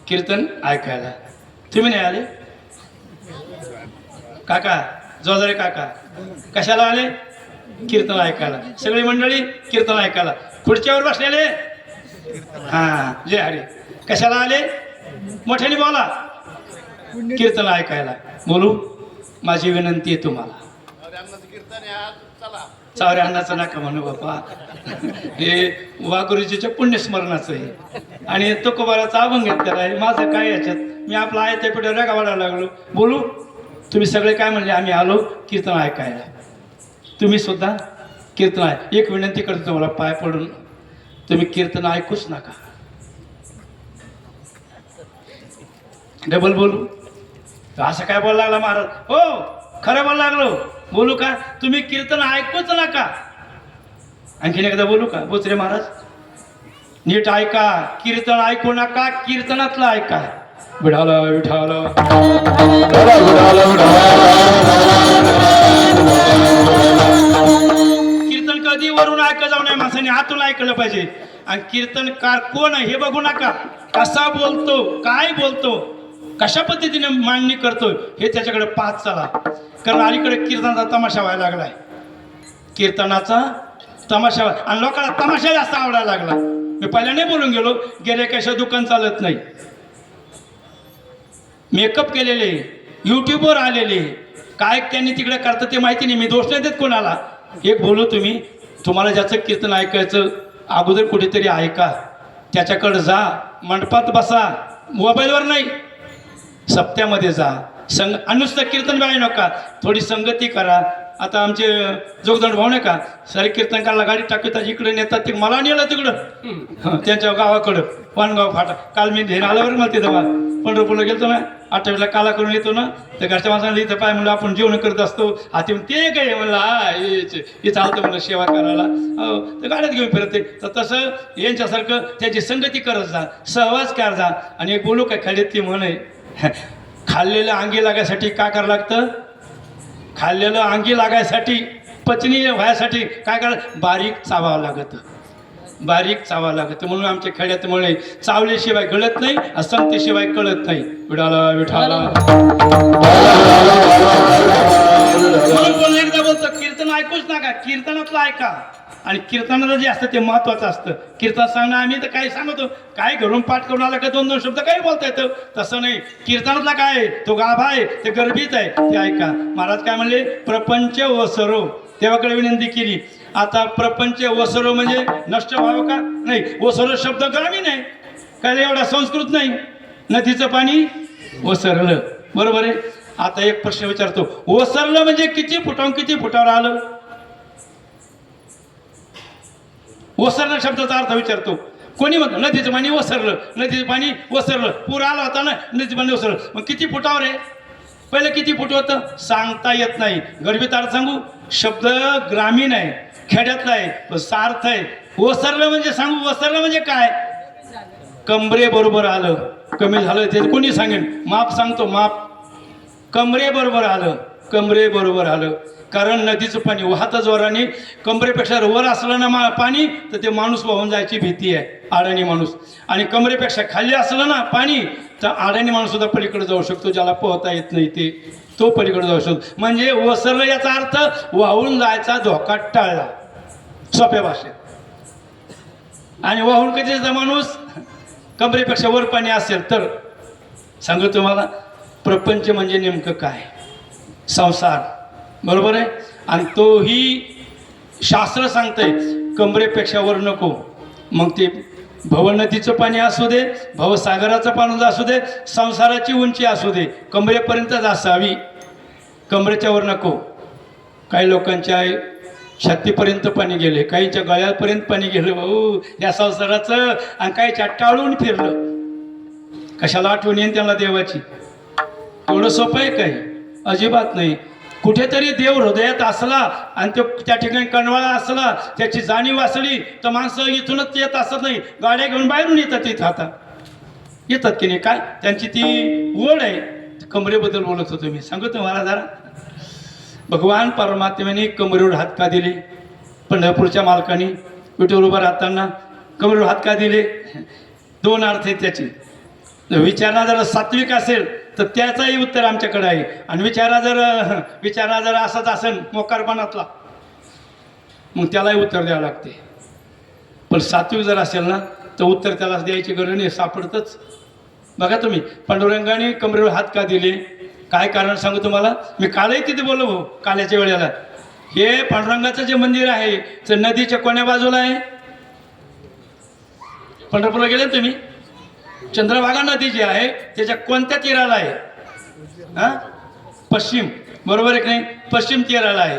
कीर्तन ऐकायला. तुम्ही नाही आले? काका जोजारे काका कशाला आले? कीर्तन ऐकायला. सगळी मंडळी कीर्तन ऐकायला. खुर्च्यावर बसलेले हां जय हरी कशाला आले? मोठ्याने बोला. कीर्तन ऐकायला. बोलू, माझी विनंती आहे तुम्हाला. चावऱ्या अन्नाचं नका म्हणू बापा, हे वाघुरुजीच्या पुण्यस्मरणाचं आहे आणि तुकोबाराचा अभंग घेतलेला आहे. माझं काय याच्यात, मी आपला आहे त्या पिढ्या रेगा वाढायला लागलो. बोलू, तुम्ही सगळे काय म्हणले? आम्ही आलो कीर्तन ऐकायला. तुम्ही सुद्धा कीर्तन आहे. एक विनंती करतो तुम्हाला पाय पडून, तुम्ही कीर्तन ऐकूच नका. डबल बोलू, असं काय बोलायला लागला महाराज? हो खरं बोलायला लागलो. बोलू का? तुम्ही कीर्तन ऐकूच नका. आणखीन एकदा बोलू का? बोचरे महाराज नीट ऐका, कीर्तन ऐकू नका, कीर्तनातलं ऐका. विठाला विठाला कीर्तन कधी वरून ऐकलं जाऊ नये, माणसाने आतून ऐकलं पाहिजे. आणि कीर्तनकार कोण आहे हे बघू नका, कसा बोलतो, काय बोलतो, कशा पद्धतीने मांडणी करतो हे त्याच्याकडे पाहत चला. कारण अलीकडे कीर्तनाचा तमाशा व्हायला लागलाय, कीर्तनाचा तमाशा, आणि लोकांना तमाशा जास्त आवडायला लागला. मी पहिल्याने बोलून गेलो, गेले कशा दुकान चालत नाही, मेकअप केलेले, यूट्यूबवर आलेले, काय त्यांनी तिकडे करतं ते माहिती नाही. मी दोष नाही देत कोणाला. एक बोलू, तुम्हाला ज्याचं कीर्तन ऐकायचं अगोदर कुठेतरी ऐका, त्याच्याकडं जा, मंडपात बसा, मोबाईलवर नाही, सप्त्यामध्ये जा, नुसतं कीर्तन गाय नका, थोडी संगती करा. आता आमचे जोगदंड भाऊ नाही का, सारे कीर्तनकाराला गाडी टाकतात, इकडे नेतात, ते मला नेलं तिकडं त्यांच्या गावाकडं वाणगाव फाटा. काल मी घेऊन आल्यावर मला तिथं पंढरपूरला गेलतो ना, 8वीला काला करून येतो ना, तर घरच्या माणसाला इथं पाय म्हणलं आपण जेवण करत असतो. हाती ते काय म्हणलं हा इथं आलतं म्हणलं सेवा करायला, हो तर गाड्यात घेऊन फिरते. तर तसं यांच्यासारखं त्याची संगती करत जा, सहवास कर जा. आणि एक बोलू काय, खाली ती म्हणे, खाल्लेलं अंगी लागायसाठी काय करावं लागतं? खाल्लेलं अंगी लागायसाठी, पचनी व्हायसाठी काय करायला? बारीक चावावं लागतं, बारीक चावावं लागतं. म्हणून आमच्या खेड्यात म्हणे, चावल्याशिवाय गळत नाही, संगतीशिवाय कळत नाही. विठाला विठाला एकदा बोलतो, कीर्तन ऐकूच नका, कीर्तनातलं ऐका. आणि कीर्तनाला जे असतं ते महत्वाचं असतं. कीर्तन सांगणं, आम्ही तर काय सांगतो, काय घरून पाठ करून आला का 2-2 शब्द काही बोलता येतं, तसं नाही. कीर्तनातला काय आहे, तो गाभा आहे, ते गर्भित आहे, ते ऐका. महाराज काय म्हणले? प्रपंच वसरो, देवाकडे विनंती केली. आता प्रपंच वसरो म्हणजे नष्ट व्हावं का? नाही, वसरो शब्द ग्रामीण आहे, काय एवढा संस्कृत नाही. नदीचं पाणी ओसरलं, बरोबर आहे. आता एक प्रश्न विचारतो, ओसरलं म्हणजे किती फुटावून किती फुटावर आलं? ओसरलं शब्दाचा अर्थ विचारतो. कोणी म्हणतो नदीचं पाणी ओसरलं, नदीचं पाणी ओसरलं, पूर आला होता ना, नदीचं पाणी ओसरलं. मग किती फुटावर आहे? पहिलं किती फूट होतं सांगता येत नाही. गर्भित अर्थ सांगू, शब्द ग्रामीण आहे, खेड्यातला आहे, पण सार्थ आहे. ओसरलं म्हणजे सांगू, ओसरलं म्हणजे काय? कमरे बरोबर आलं, कमी झालं ते कोणी सांगेन, माप सांगतो, माप कमरे बरोबर आलं, कमरे बरोबर आलं. कारण नदीचं पाणी वाहतं जोराने, कमरेपेक्षा वर असलं ना पाणी तर ते माणूस वाहून जायची भीती आहे, अडाणी माणूस. आणि कमरेपेक्षा खाली असलं ना पाणी तर अडाणी माणूस सुद्धा पलीकडे जाऊ शकतो, ज्याला पोहता येत नाही ते, तो पलीकडे जाऊ शकतो. म्हणजे ओसरलं याचा अर्थ वाहून जायचा धोका टळला, सोप्या भाषेत. आणि वाहून कधी जायचा माणूस कमरेपेक्षा वर पाणी असेल तर. सांगू तुम्हाला, प्रपंच म्हणजे नेमकं काय? संसार, बरोबर आहे. आणि तोही शास्त्र सांगतंय कमरेपेक्षा वर नको. मग ते भवनदीचं पाणी असू दे, भवसागराचं पाणी असू दे, संसाराची उंची असू दे, कमरेपर्यंतच असावी, कमरेच्या वर नको. काही लोकांच्या छातीपर्यंत पाणी गेले, काहीच्या गळ्यापर्यंत पाणी गेलं भाऊ या संसाराचं, आणि काहीच्या टाळून फिरलं. कशाला आठवण येईन त्यांना देवाची? एवढं सोपं आहे काय? अजिबात नाही. कुठेतरी देव हृदयात असला आणि तो त्या ठिकाणी कणवाळा असला, त्याची जाणीव असली तर माणसं इथूनच येत असत नाही, गाड्या घेऊन बाहेरून येतात इथं. आता येतात की नाही? काय त्यांची ती ओढ आहे. कमरेबद्दल बोलत होतो मी, सांगू तुम्हाला जरा. भगवान परमात्म्याने कमरेवर हात का दिले? पंढरपूरच्या मालकाने विठोर उभं राहताना कमरेवर हात का दिले? दोन अर्थ आहेत त्याचे. विचारणा जर सात्विक असेल तर त्याचंही उत्तर आमच्याकडे आहे, आणि विचारा जर असाच असेल मोकारपणातला, मग त्यालाही उत्तर द्यावं लागते. पण सात्विक जर असेल ना तर उत्तर त्याला द्यायची गरज नाही, सापडतच. बघा तुम्ही, पांडुरंगाने कमरेवर हात का दिले? काय कारण सांगू तुम्हाला? मी कालही तिथे बोललो भाऊ, काल्याच्या वेळेला. हे पांडुरंगाचं जे मंदिर आहे तर नदीच्या कोण्या बाजूला आहे? पंढरपूरला गेले तुम्ही? चंद्रभागा नदी जी आहे त्याच्या कोणत्या तीराला आहे? हां, पश्चिम, बरोबर आहे की नाही? पश्चिम तीराला आहे.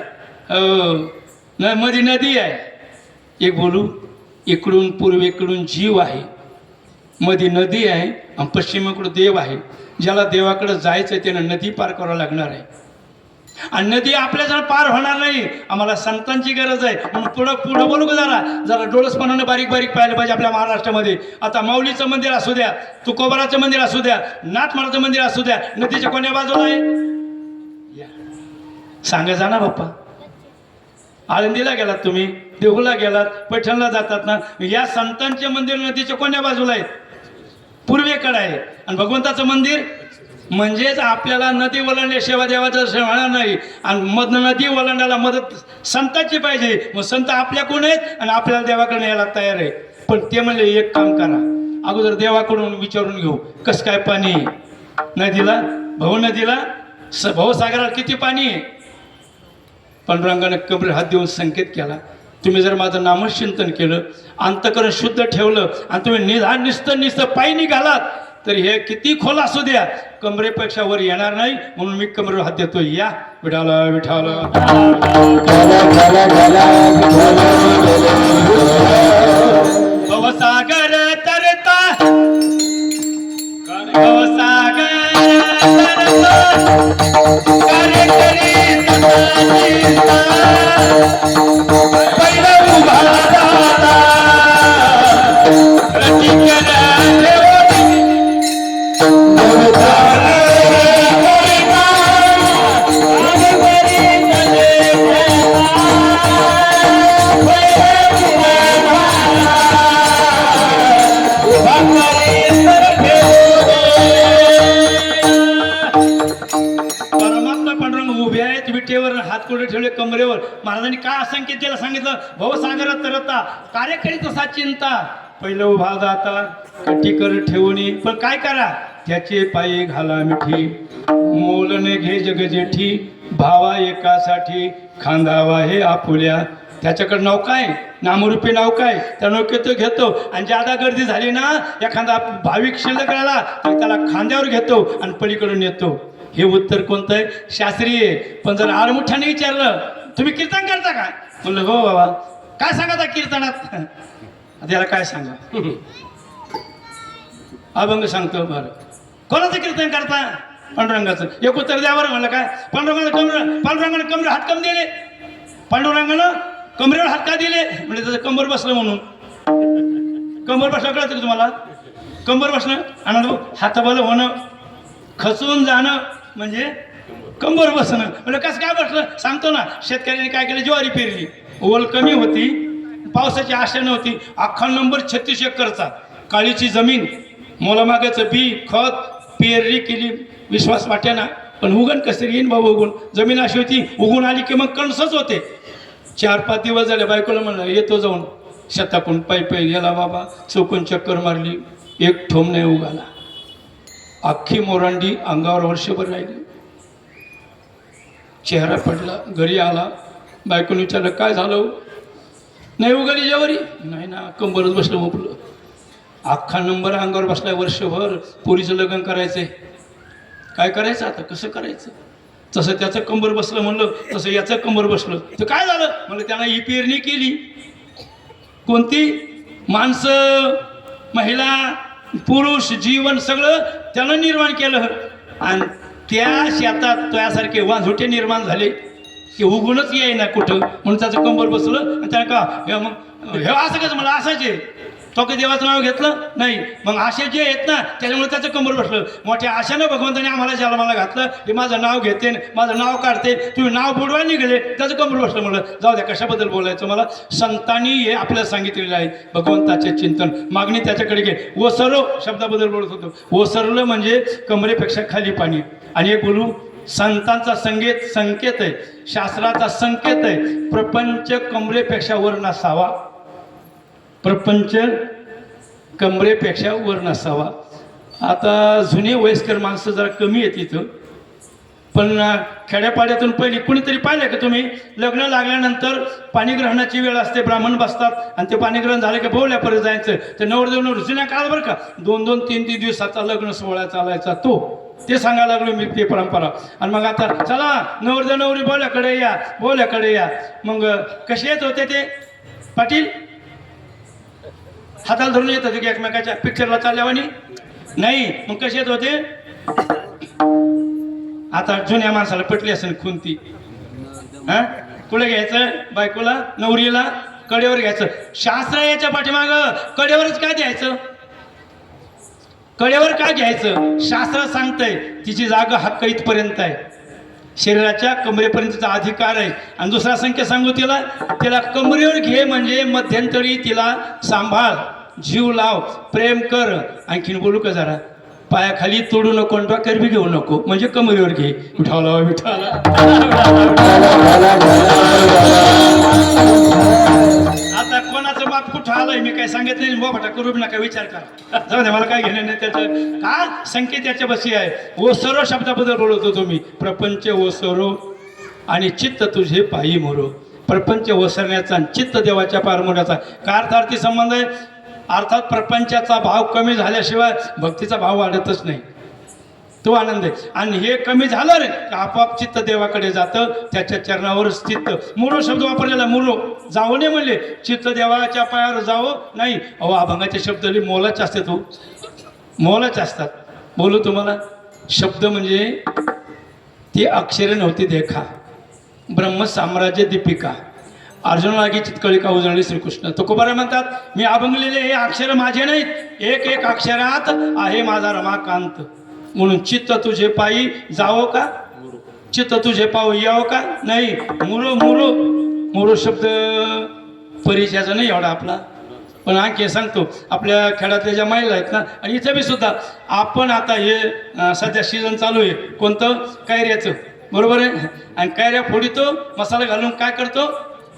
मध्ये नदी आहे. एक बोलू, इकडून पूर्वेकडून जीव आहे, मध्ये नदी आहे, आणि पश्चिमेकडून देव आहे. ज्याला देवाकडे जायचं त्यानं नदी पार करावं लागणार आहे, आणि नदी आपल्याजवळ पार होणार नाही. आम्हाला संतांची गरज आहे. म्हणून पुढं बोलू का जरा डोळसपणानं बारीक बारीक पाहिलं पाहिजे. आपल्या महाराष्ट्रामध्ये आता माऊलीचं मंदिर असू द्या, तुकोबाराचं मंदिर असू द्या, नाथमाळाचं मंदिर असू द्या, नदीच्या कोण्या बाजूला आहे? सांगायचा ना बाप्पा. आळंदीला गेलात तुम्ही, देहूला गेलात, पैठणला जातात ना, या संतांचे मंदिर नदीच्या कोण्या बाजूला आहेत? पूर्वेकडे आहे. आणि भगवंताचं मंदिर म्हणजेच आपल्याला नदी ओलांडल्याशिवाय देवाचं दर्शन होणार नाही, आणि नदी ओलांडायला मदत संतांची पाहिजे. मग संत आपल्याकडून आहेत आणि आपल्याला देवाकडे यायला तयार आहे. पण ते म्हणले एक काम करा, अगोदर देवाकडून विचारून घेऊ कसं काय पाणी आहे नदीला. नदीला भवसागराला किती पाणी आहे? पांडुरंगाने कमरेवर हात देऊन संकेत केला. तुम्ही जर माझं नामचिंतन केलं, अंतःकरण शुद्ध ठेवलं, आणि तुम्ही निधान नुसतं पायी निघालात तर हे किती खोल असू द्या, कमरेपेक्षा वर येणार नाही. म्हणून मी कमरेवर हात देतो. या विठाला विठाला. भवसागर तरता, भवसागर हात कुठे ठेवले? कमरेवर. महाराजांनी काय असंख्य त्याला सांगितलं? भवसागरात तरता कार्य करीत असा चिंता, पहिलं उभा जाता कटी कर ठेवणी. पण काय करा? त्याचे पायी घाला मिठी, मोलने घे जग जेठी, भावा एकासाठी खांदावा हे आपुल्या. त्याच्याकडे नौका आहे, नामरूपी नौका आहे, त्या नौकेत घेतो. आणि ज्यादा गर्दी झाली ना, एखादा भाविक शिल्लक राहिला तर त्याला खांद्यावर घेतो आणि पलीकडून येतो. हे उत्तर कोणतं आहे? शास्त्रीय. पण जर आडमुठ्याने विचारलं तुम्ही कीर्तन करता का? म्हणलं हो बाबा. काय सांगा त्या कीर्तनात? त्याला काय सांगा? अभंग सांगतो. बरं, कोणाचं कीर्तन करता? पांडुरंगाचं. एक उत्तर द्यावर. म्हणलं काय? पांडुरंगाने कमरे हात कम दिले. पांडुरंगानं कमरेवर हात का दिले? म्हणजे त्याचं कंबर बसलं म्हणून. कंबर बसलं कळतं का तुम्हाला? कंबर बसणं आणि हाताबल होणं, खचून जाणं म्हणजे कंबर बसणं. म्हणजे कसं काय बसलं सांगतो ना. शेतकऱ्यांनी काय केलं? ज्वारी पेरली, ओल कमी होती, पावसाची आशा नव्हती. अख्खा नंबर 36 एकरचा, काळीची जमीन, मोलामागाचं बी, खत, पेरणी केली. विश्वास वाटे ना. पण उगण कसं येईन बाबा? उगून जमीन अशी होती, उगून आली की मग कणसच होते. 4-5 दिवस झाले. बायकोला म्हणलं येतो जाऊन शेताकडून पायी गेला बाबा. चौकून चक्कर मारली, एक ठोम नाही उगाला. अख्खी मोरांडी अंगावर वर्षभर राहिली. चेहरा पडला. घरी आला, बायकोने विचारलं काय झालं? नाही उगाली ज्वारी? नाही ना, कंबरच बसलं मोकलं. अख्खा नंबर अंगावर बसलाय वर्षभर. पोरीचं लग्न करायचंय. काय करायचं आता? कसं करायचं? तसं त्याचं कंबर बसलं म्हणलं, तसं याचं कंबर बसलं. तर काय झालं म्हणलं, त्यांना ही पेरणी केली. कोणती? माणसं, महिला, पुरुष, जीवन सगळं त्यानं निर्माण केलं. आणि त्या शेतात त्यासारखे वाझोटे निर्माण झाले की उगूनच येईना कुठं, म्हणून त्याचं कंबर बसलं. आणि त्यानं का मग हे असं कसं, मला असायचे तो काही देवाचं नाव घेतलं नाही. मग आशे जे आहेत ना त्याच्यामुळे त्याचं कंबर बसलं. मोठ्या आशानं भगवंताने आम्हाला जन्माला घातलं की माझं नाव घेते, माझं नाव काढते, तुम्ही नाव बुडवा निघाले, त्याचं कंबर बसलं. म्हणलं जाऊ द्या, कशाबद्दल बोलायचं मला. संतांनी हे आपल्याला सांगितलेलं आहे, भगवंताचे चिंतन. मागणी त्याच्याकडे घे. ओसरो शब्दाबद्दल बोलत होतो. ओसरलं म्हणजे कमरेपेक्षा खाली पाणी. आणि एक बोलू, संतांचा संकेत आहे, शास्त्राचा संकेत आहे, प्रपंच कमरेपेक्षा वर नसावा. प्रपंच कमरेपेक्षा वर नसावा. आता जुने वयस्कर माणसं जरा कमी आहेत इथं, पण खेड्यापाड्यातून पहिली कुणीतरी पाहिलं का तुम्ही, लग्न लागल्यानंतर पाणीग्रहणाची वेळ असते, ब्राह्मण बसतात आणि ते पाणीग्रहण झालं की बोवल्यापर्यंत जायचं. ते नवरदेव जुन्या काळात बरं का, 2-2, 3-3 दिवसाचा लग्न सोहळा चालायचा तो. ते सांगायला लागलो मी, ते परंपरा. आणि मग आता चला नवरदेव नवरी बोवल्याकडे या. मग कसे येत होते ते पाटील? हाताला धरून येत होते की एकमेकाच्या पिक्चरला चालल्यावानी? नाही. मग कसे येत होते? आता जुन्या माणसाला पटली असेल खुंती. हा, कुठे घ्यायचं? बायकोला, नवरीला कडेवर घ्यायचं. शास्त्र याच्या पाठीमागं कडेवरच काय द्यायचं? कडेवर काय घ्यायचं? शास्त्र सांगतंय तिची जागा हक्क इथपर्यंत आहे, शरीराच्या कमरेपर्यंतचा अधिकार आहे. आणि दुसरा संख्या सांगू तिला कमरेवर घे म्हणजे मध्यंतरी तिला सांभाळ, जीव लाव, प्रेम कर. आणखीन बोलू का जरा, पायाखाली तोडू नको, डोक्यावर बी घेऊ नको, म्हणजे कमरेवर घे. विठाला विठाला. आता कोणाचं बाप कुठं आलंय मी काय सांगितलं नाही, बोबाटा करू नका, विचार करा. जाऊ दे, मला काय घेणं नाही त्याचं. का संकेत याच्या बशी आहे. ओसरो शब्दाबद्दल बोलत होतो मी. प्रपंच ओसरो आणि चित्त तुझे पायी मोरो. प्रपंच ओसरण्याचा आणि चित्त देवाच्या पारमोऱ्याचा काय अर्थार्थी संबंध आहे? अर्थात प्रपंचाचा भाव कमी झाल्याशिवाय भक्तीचा भाव वाढतच नाही, तो आनंद आहे. आणि हे कमी झालं रे आपोआप चित्त देवाकडे जातं, त्याच्या चरणावरच चित्त. मुरो शब्द वापरलेला, मुरो जाऊ नये म्हणले, चित्त देवाच्या पायावर जावं नाही. अहो अभंगाचे शब्द मोलाचे असतात, तो मोलाचे असतात. बोलू तुम्हाला, शब्द म्हणजे ती अक्षरे नव्हती देखा, ब्रह्मसाम्राज्य दीपिका. अर्जुनाला की चितकळिका उजळली श्रीकृष्ण. तुकोबाराय म्हणतात, मी अभंगलेले हे अक्षर माझे नाहीत, एक एक अक्षरात आहे माझा रमाकांत. म्हणून चित्त तुझे पायी जावो का, चित्त तुझे पाव यावं का नाही. मुरो शब्द परिचयाचा नाही एवढा आपला, पण आणखी सांगतो, आपल्या खेळातल्या ज्या महिला आहेत ना, आणि इथं बी सुद्धा आपण आता हे सध्या सीझन चालू आहे कोणतं, कैऱ्याचं, बरोबर आहे. आणि कैऱ्या फोडीतो, मसाला घालून काय करतो,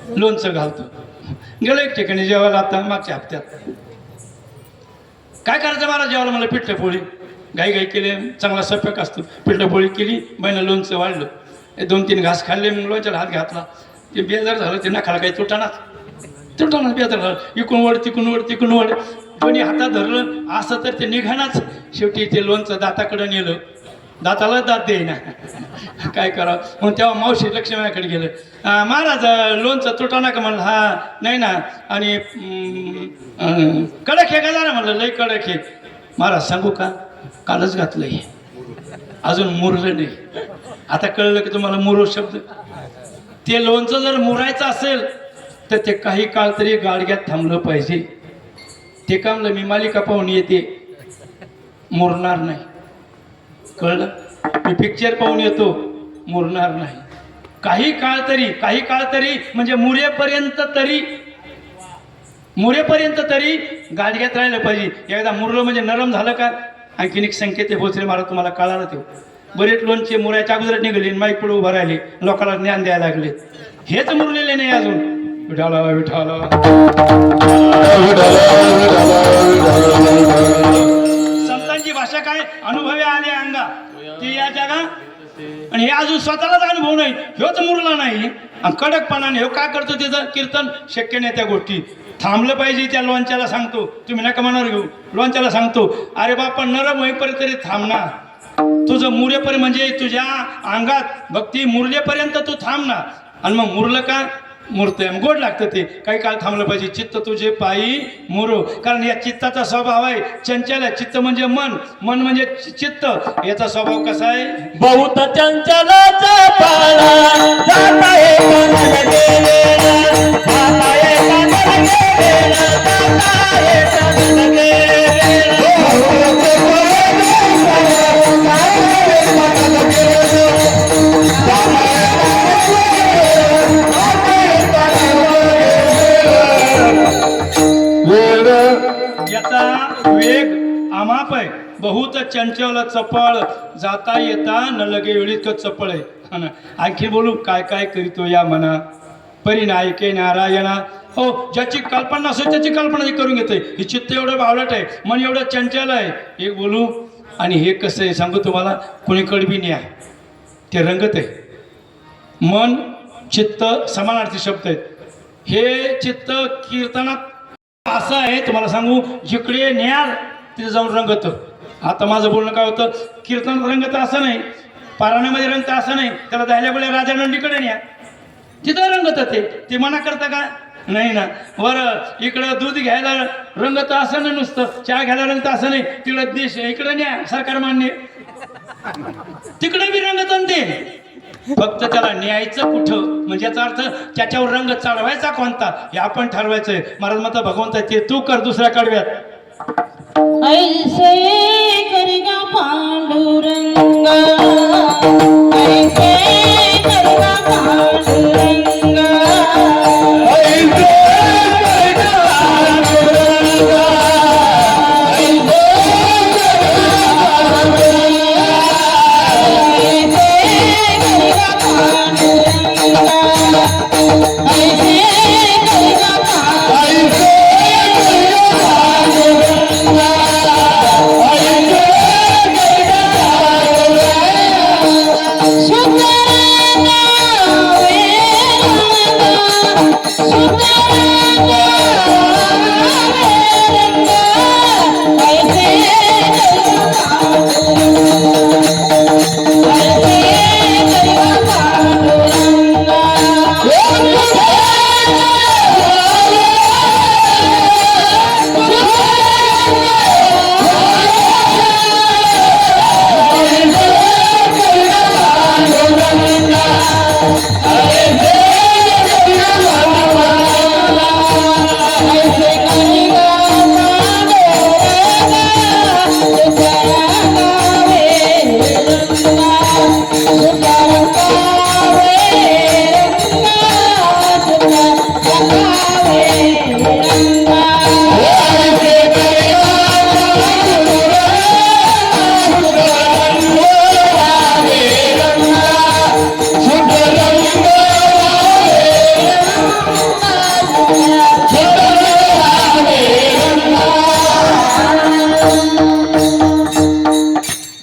लोणचं घालतो. गेलो एक ठिकाणी जेवायला आता मागच्या हप्त्यात. काय करायचं मला जेवायला, मला पिठलं पोळी घाई केले, चांगला स्वयंपाक असतो. पिठलं पोळी केली, बाईनं लोणचं वाढलं, 2-3 घास खाल्ले, मग लोणच्याला हात घातला. ते बेजार झालं, ते नखाला काही तुटानाच बेजार झालं. इकडून वड कोणी हातात धरलं असं तर ते निघानाच. शेवटी ते लोणचं दाताकडं नेलं, दाताला दात देईना, काय करावं. मग तेव्हा मावशी लक्ष्मीकडे गेलं, महाराज लोणचं तुटाना का? म्हणलं हा नाही ना. आणि कडक हे का जरा, म्हणलं लई कडक हे. महाराज सांगू का, कालच घातलंय, अजून मुरलं नाही. आता कळलं की तुम्हाला मुरो शब्द. ते लोणचं जर मुरायचं असेल तर ते काही काळ तरी गाडग्यात थांबलं पाहिजे. ते का म्हणलं, मी मालिका पाहून येते, मुरणार नाही. कळलं? मी पिक्चर पाहून येतो, मुरणार नाही. काही काळ तरी म्हणजे मुरेपर्यंत तरी गाडग्यात राहिलं पाहिजे. एकदा मुरलं म्हणजे नरम झालं का. आणखीन एक संकेत भोसले महाराज तुम्हाला कळालं ते. बरेच लोणचे मुरायच्या अगोदर निघाले, माईक पुढे उभं राहिले, लोकांना ज्ञान द्यायला लागले. हेच मुरलेले नाही अजून. विठाला विठाला. संतांची भाषा काय, अनुभवी आले अंगा ते या जगा. आणि हे अजून स्वतःलाच अनुभव नाही, ह्योच मुरला नाही. आणि कडकपणाने हे काय करतो, त्याचं कीर्तन शक्य नाही. त्या गोष्टी थांबलं पाहिजे. त्या लोणच्याला सांगतो, तुम्ही नका मनावर घेऊ, लोणच्याला सांगतो, अरे बापा नरम होईपर्यंत तरी थांबणार. तुझं मुरेपर्यंत म्हणजे तुझ्या अंगात भक्ती मुरलेपर्यंत तू थांब ना. आणि मग मुरलं का मूर्त गोड लागतं ते. काही काळ थांबलं पाहिजे. चित्त तुझे पायी मुरो. कारण या चित्ताचा स्वभाव आहे चंचल आहे. चित्त म्हणजे मन, मन म्हणजे चित्त. याचा स्वभाव कसा आहे? बहुत चंचलाचा पाळा जाता एकांत गेलेला, जाता एकांत गेलेला, जाता एकांत गेलेला. याचा वेग अमाप आहे. बहुत चंचल चपळ, जाता येता न लगे वेळीत चपळ आहे. हा ना. आणखी बोलू काय काय करीतो या मना, परिनायके नारायणा. हो, ज्याची कल्पना नसो त्याची कल्पना ते करून घेते. हे चित्त एवढं बावलट आहे, मन एवढं चंचल आहे. एक बोलू. आणि हे कसं आहे सांगू तुम्हाला, कुणीकडे बी न्या ते रंगत आहे. मन चित्त समानार्थी शब्द आहेत. हे चित्त कीर्तनात असं आहे तुम्हाला सांगू, जिकडे न्याल तिथे जाऊन रंगत. आता माझं बोलणं काय होतं, कीर्तनात रंगत असं नाही, पारायणामध्ये रंगत असं नाही. त्याला द्यायला बोले राजा नंदीकडे न्या, तिथं रंगत ते मना करता का नाही ना. बरं इकडं दूध घ्यायला रंगत असं नाही, नुसतं चहा घ्यायला रंगत असं नाही. तिकडं देश इकडं न्या सरकार मान्य, तिकडे बी रंगत ते. फक्त त्याला न्यायचं कुठं, म्हणजे याचा अर्थ त्याच्यावर रंग चढवायचा कोणता हे आपण ठरवायचंय. महाराज म्हणता भगवंत ते तू कर दुसऱ्या कडव्यात. ऐसे करगा पांडुरंगा, ऐसे करगा पांडुरंगा, ऐसे करगा पांडुरंगा, ऐसे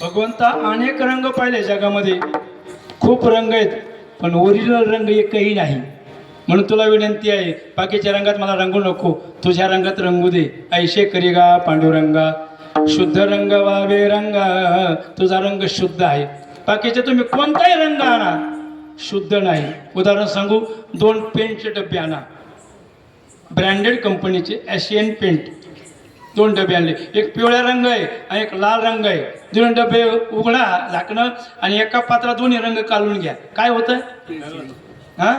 भगवंता अनेक रंग पाहिले जगामध्ये, खूप रंग आहेत, पण ओरिजिनल रंग एकही नाही. म्हणून तुला विनंती आहे, बाकीच्या रंगात मला रंगू नको, तुझ्या रंगात रंगू दे. ऐशे करीगा पांडुरंगा, शुद्ध रंग वावे रंगा. तुझा रंग शुद्ध आहे. बाकीचे तुम्ही कोणताही रंग आणा, शुद्ध नाही. उदाहरण सांगू, 2 पेंटचे डबे आणा ब्रँडेड कंपनीचे, एशियन पेंट. 2 डबे आणले, एक पिवळा रंग आहे आणि एक लाल रंग आहे. 2 डबे उघडा झाकणं आणि एका पात्रात दोन्ही रंग काढून घ्या. काय होतं? हा,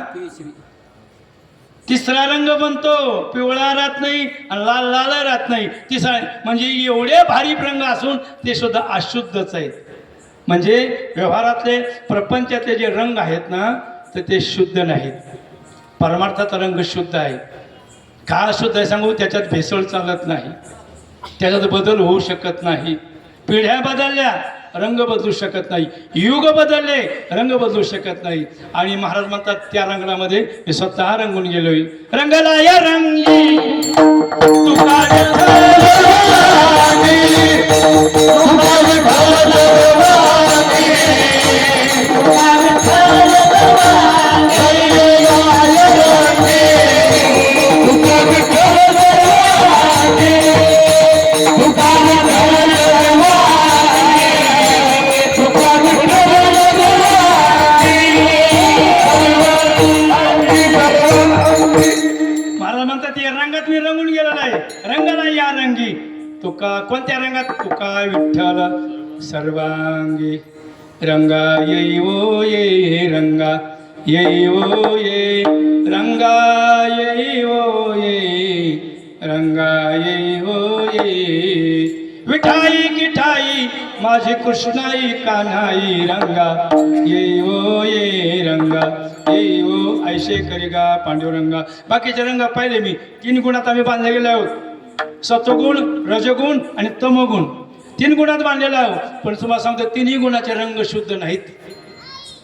तिसरा रंग बनतो. पिवळा राहत नाही आणि लाल लाल राहत नाही. तिसरा म्हणजे एवढे भारी रंग असून ते सुद्धा अशुद्धच आहेत. म्हणजे व्यवहारातले प्रपंचातले जे रंग आहेत ना, तर ते शुद्ध नाहीत. परमार्थाचा रंग शुद्ध आहे. का शुद्ध आहे सांगू, त्याच्यात भेसळ चालत नाही, त्याच्यात बदल होऊ शकत नाही. पिढ्या बदलल्या, रंग बदलू शकत नाही. युग बदलले, रंग बदलू शकत नाही. आणि महाराज म्हणतात त्या रंगणामध्ये मी स्वतः रंगून गेलोय. रंगला या रंगी रंगाला या रंगी तुका कोणत्या रंगात तुका विठ्ठल सर्वांगी रंगा येई ओ ये रंगा येई ओ ये रंगा येई ओ ये रंगा येई ओ ये विठाई गिठाई माझी कृष्णाई कान्हाई रंगा येई ओ ये रंगा येई ओ ऐशे करिगा पांडुरंगा. बाकीचे रंग पाहिले मी 3 गुणात आम्ही बांधले गेले आहोत. सत्वगुण रजगुण आणि तमगुण 3 गुणात बांधलेला आहोत. पण तुम्हाला सांगतो 3ही गुणाचे रंग शुद्ध नाहीत,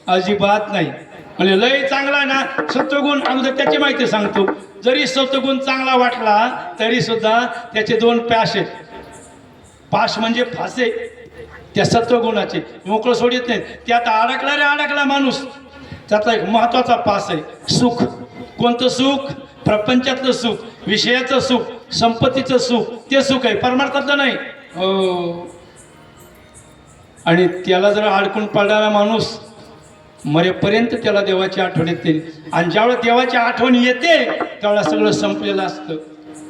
अजिबात नाही. म्हणजे लय चांगला आहे ना सत्वगुण अगोदर त्याची माहिती सांगतो. जरी सत्वगुण चांगला वाटला तरी सुद्धा त्याचे 2 पॅश आहेत. पाश म्हणजे फासे त्या सत्वगुणाचे मोकळं सोडित नाहीत. त्यात अडकला रे अडकला माणूस. त्याचा एक महत्त्वाचा पास आहे सुख. कोणतं सुख? प्रपंचातलं सुख, विषयाचं सुख, संपत्तीचं सुख. ते सुख आहे, परमार्थातलं नाही. हो. आणि त्याला जर अडकून पडणारा माणूस मरेपर्यंत त्याला देवाची आठवण येते. आणि ज्यावेळेस देवाची आठवण येते त्यावेळेला सगळं संपलेलं असतं.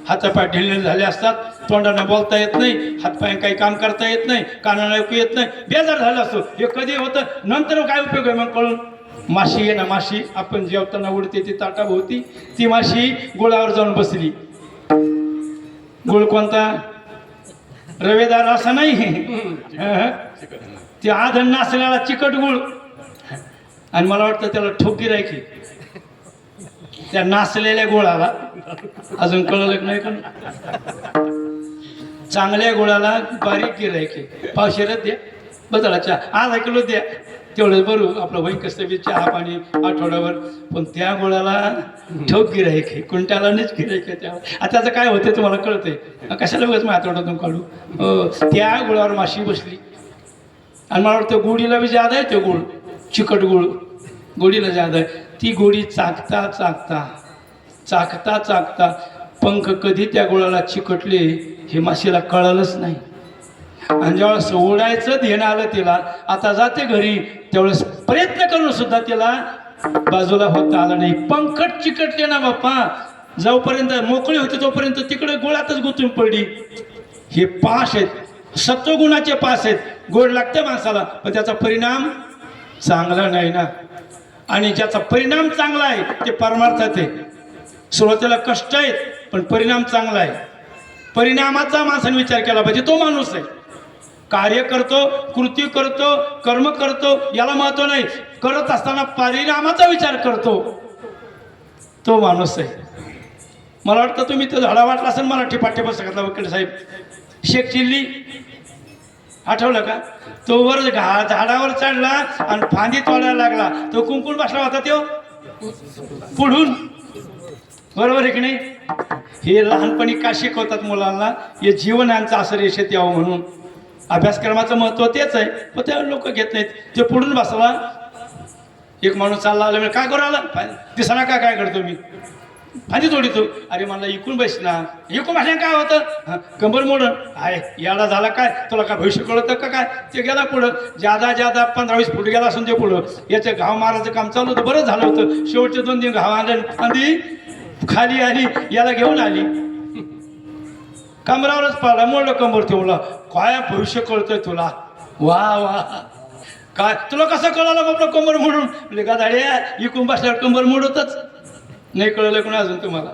हातापाय ढिल्ले झाले असतात, तोंडानं बोलता येत नाही, हातपाय काही काम करता येत नाही, कानाला ऐकू येत नाही, बेजार झाला असतो. हे कधी होतं नंतर काय उपयोग आहे मग कळून. माशी आहे ना माशी, आपण जेवताना उडते ती ताटाभोवती, ती माशी गुळावर जाऊन बसली. गुळ कोणता? रवेदार असा नाही, ते आधण नासलेला चिकट गुळ. आणि मला वाटतं त्याला ठोक गिरायकी त्या नासलेल्या गुळाला. अजून कळलं नाही का? चांगल्या गुळाला बारीक गिरायकी. पावशेरच द्या, बदला चहा, अर्धा किलो द्या, तेवढं बरोबर आपलं वही कसं बी चहा पाणी आठवड्यावर. पण त्या गुळाला ठोक गिरायकी, कुंटालानेच गिरायकी. त्याला त्याचं काय होतं तुम्हाला कळतंय. कशाला बघत मग आठवड्यातून काढू. त्या गुळावर माशी बसली. आणि मला वाटतं गोडीला बी जादा आहे. तो गुळ चिकट गुळ गोडीला जादा आहे. ती गोडी चाकता चाकता चाकता चाकता पंख कधी त्या गुळाला चिकटले हे माशीला कळलंच नाही. आणि ज्यावेळेस ओढायचं ध्येय आलं तिला, आता जाते घरी, त्यावेळेस प्रयत्न करून सुद्धा तिला बाजूला होता आला नाही. पंखट चिकटले ना बाप्पा, जोपर्यंत मोकळी होती तोपर्यंत तिकडे गोळातच गुंतून पडली. हे पाश आहेत, सत्वगुणाचे पास आहेत. गोड लागते माणसाला पण त्याचा परिणाम चांगला नाही ना. आणि ज्याचा परिणाम चांगला आहे ते परमार्थात आहे. सुरुवातीला कष्ट आहेत पण परिणाम चांगला आहे. परिणामाचा माणसाने विचार केला पाहिजे. तो माणूस आहे, कार्य करतो, कृती करतो, कर्म करतो, याला महत्व नाही. करत असताना परिणामाचा विचार करतो, तो माणूस आहे. मला वाटतं तुम्ही तो धडा वाटला असेल मराठी पाठ्यपुस्तकातला वकील साहेब. शेख चिल्ली आठवलं का? तो वर झाडावर चढला आणि फांदी तोडायला लागला. तो कुंकुण बसला होता तो पुढून. बरोबर आहे की नाही? हे लहानपणी का शिकवतात मुलांना? हे जीवन यांचं असं रेषेत यावं म्हणून. अभ्यासक्रमाचं महत्त्व तेच आहे पण ते लोक घेत नाहीत. ते पुढून बसला. एक माणूस चालला आला, काय करू आला? दिसना का काय करतो मी? फांदी तोडीतो. अरे मला इकून बस ना. इकून बसल्या काय होतं? कंबर मोडून आहे. याला झाला काय? तुला काय भविष्य कळतं का काय? ते गेला पुढं. जादा 15-20 फूट गेला असून ते पुढं. याचं घाव मारायचं काम चालू होतं. बरं झालं होतं. शेवटचे 2 दिन घाव आणलं, फांदी खाली आली, याला घेऊन आली. कमरावरच पाडला, मोडलं कंबर. तेवढा काय भविष्य कळतंय तुला? वा वा. काय तुला कसं कळालं बाबा कंबर मोडून? म्हणजे गादाड्या इकून बसल्यावर कंबर मोडतच नाही. कळलं कोण अजून तुम्हाला?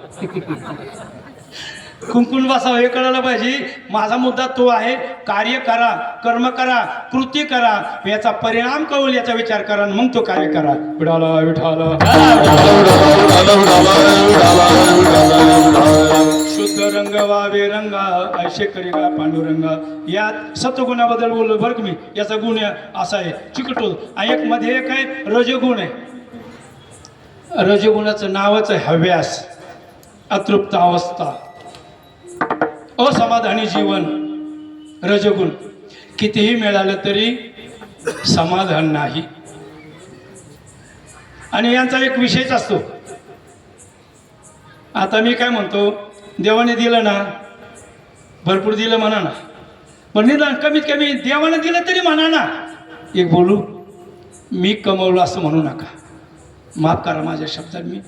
कुंकुण बसावं हे कळलं पाहिजे. माझा मुद्दा तो आहे, कार्य करा, कर्म करा, कृती करा, याचा परिणाम कळून याचा विचार करा, मग तो कार्य करा. विठाला विठाला. शुद्ध रंग वावे रंगा ऐशे करिगा पांडुरंगा. यात सत्वगुणाबद्दल बोललो बरं मी. याचा गुण असा आहे चिकटो. आणि एक मध्ये एक आहे रजगुण आहे. रजगुणाचं नावच आहे हव्यास, अतृप्त अवस्था, असमाधानी जीवन. रजगुण कितीही मिळालं तरी समाधान नाही. आणि यांचा एक विषयच असतो. आता मी काय म्हणतो, देवाने दिलं ना, भरपूर दिलं म्हणा ना, पण निदान कमीत कमी देवाने दिलं तरी म्हणा ना. एक बोलू, मी कमवलं असं म्हणू नका. माफ करा माझ्या शब्दात मी,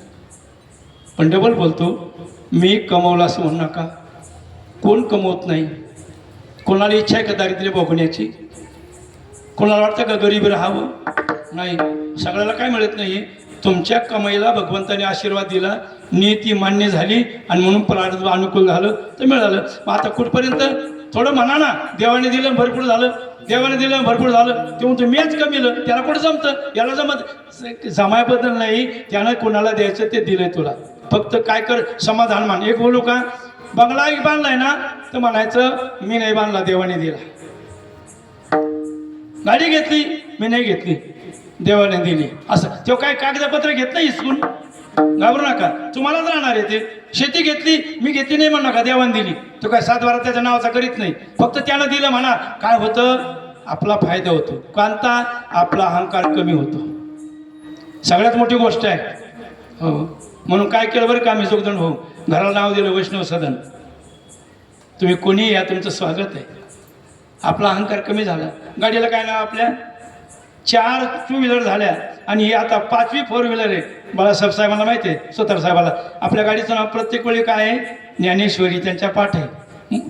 पण डबल बोलतो, मी कमवलं असं म्हणू नका. कोण कमवत नाही? कोणाला इच्छा आहे का दारिद्र्य भोगण्याची? कोणाला वाटतं का गरीब राहावं? नाही. सगळ्याला काय मिळत नाही? तुमच्या कमाईला भगवंताने आशीर्वाद दिला, नीती मान्य झाली आणि म्हणून प्रारब्ध अनुकूल झालं तर मिळालं. मग आता कुठपर्यंत? थोडं म्हणा ना, देवाने दिलं भरपूर झालं, देवाने दिलं भरपूर झालं, ते म्हणतो मीच कमीलं. त्याला कुठं जमतं? याला जमत जमायबद्दल नाही, त्यानं कोणाला द्यायचं ते दिलंय तुला. फक्त काय कर, समाधान मान. एक बोलू का? बंगला एक बांधलाय ना तर म्हणायचं मी नाही बांधला, देवाने दिला. गाडी घेतली, मी नाही घेतली, देवाने दिली. असं तो काय कागदपत्र घेत नाही हिसकून, घाबरू नका, तुम्हालाच राहणार आहे ते. शेती घेतली, मी घेतली नाही म्हणू नका, देवाने दिली. तो काय 7 बारा त्याच्या नावाचा करीत नाही, फक्त त्यानं दिलं म्हणा. काय होतं? आपला फायदा होतो. कांता आपला अहंकार कमी होतो. सगळ्यात मोठी गोष्ट आहे. हो, म्हणून काय केलं बरं का आम्ही जोगदंड भाऊ, घराला नाव दिलं वैष्णव सदन. तुम्ही कोणी या, तुमचं स्वागत आहे. आपला अहंकार कमी झाला. गाडीला काय नाव? आपल्या 4 टू व्हीलर झाल्या आणि ही आता 5वी 4 व्हीलर आहे. बाळासाहेब साहेबांना माहिती आहे, सुतार साहेबाला. आपल्या गाडीचं नाव प्रत्येक वेळी काय आहे? ज्ञानेश्वरी. त्यांच्या पाठ आहे.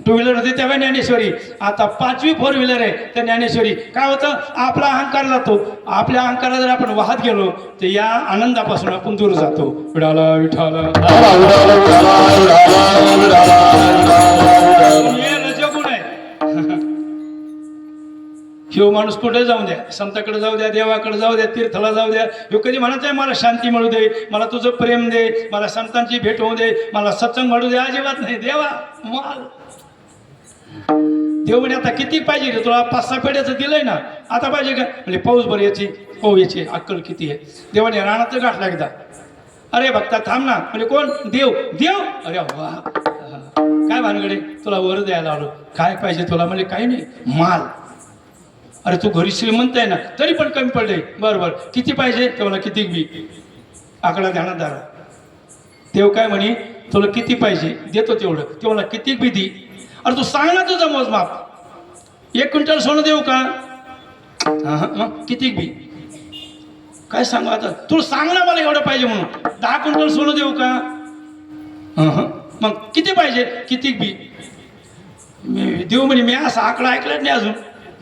2 व्हीलर होती तेव्हा ज्ञानेश्वरी, आता 5वी 4 व्हीलर आहे तर ज्ञानेश्वरी. काय होतं? आपला अहंकार जातो. आपल्या अहंकाराला जर आपण वाहत गेलो तर या आनंदापासून आपण दूर जातो. विठाला विठाला रजगुण आहे. ह्यो माणूस कुठे जाऊ द्या, संताकडे जाऊ द्या, देवाकडे जाऊ द्या, तीर्थाला जाऊ द्या, ह्यो कधी म्हणत आहे मला शांती मिळू दे, मला तुझं प्रेम दे, मला संतांची भेट होऊ दे, मला सत्संग मिळू दे. अजिबात नाही. देवा माल देव म्हणे आता किती पाहिजे रे तुला? 5-6 पेढ्याचं दिलंय ना, आता पाहिजे का? म्हणजे पाऊस बरं याची, हो याची अक्कल किती आहे? देवाने रानात गाठला एकदा. अरे भक्ता थांब ना. म्हणजे कोण? देव. देव? अरे वा, काय भानगडे, तुला वर द्यायला आलो, काय पाहिजे तुला? म्हणजे काही नाही, माल. अरे तू घरी श्रीमंत आहे ना, तरी पण कमी पडले. बरं बरं, किती पाहिजे? ते मला किती बी. आकडा ध्यानात धरा. देव काय म्हणे? तुला किती पाहिजे? देतो तेवढं. ते मला किती बी दी. अरे तू सांग ना तुझं मोजमाप. 1 क्विंटल सोनं देऊ का? मग किती बी. काय सांगू आता? तू सांग ना मला एवढं पाहिजे म्हणून. 10 क्विंटल सोनं देऊ का? मग किती पाहिजे? किती बी. देव म्हणे मी असा आकडा ऐकलाच नाही अजून.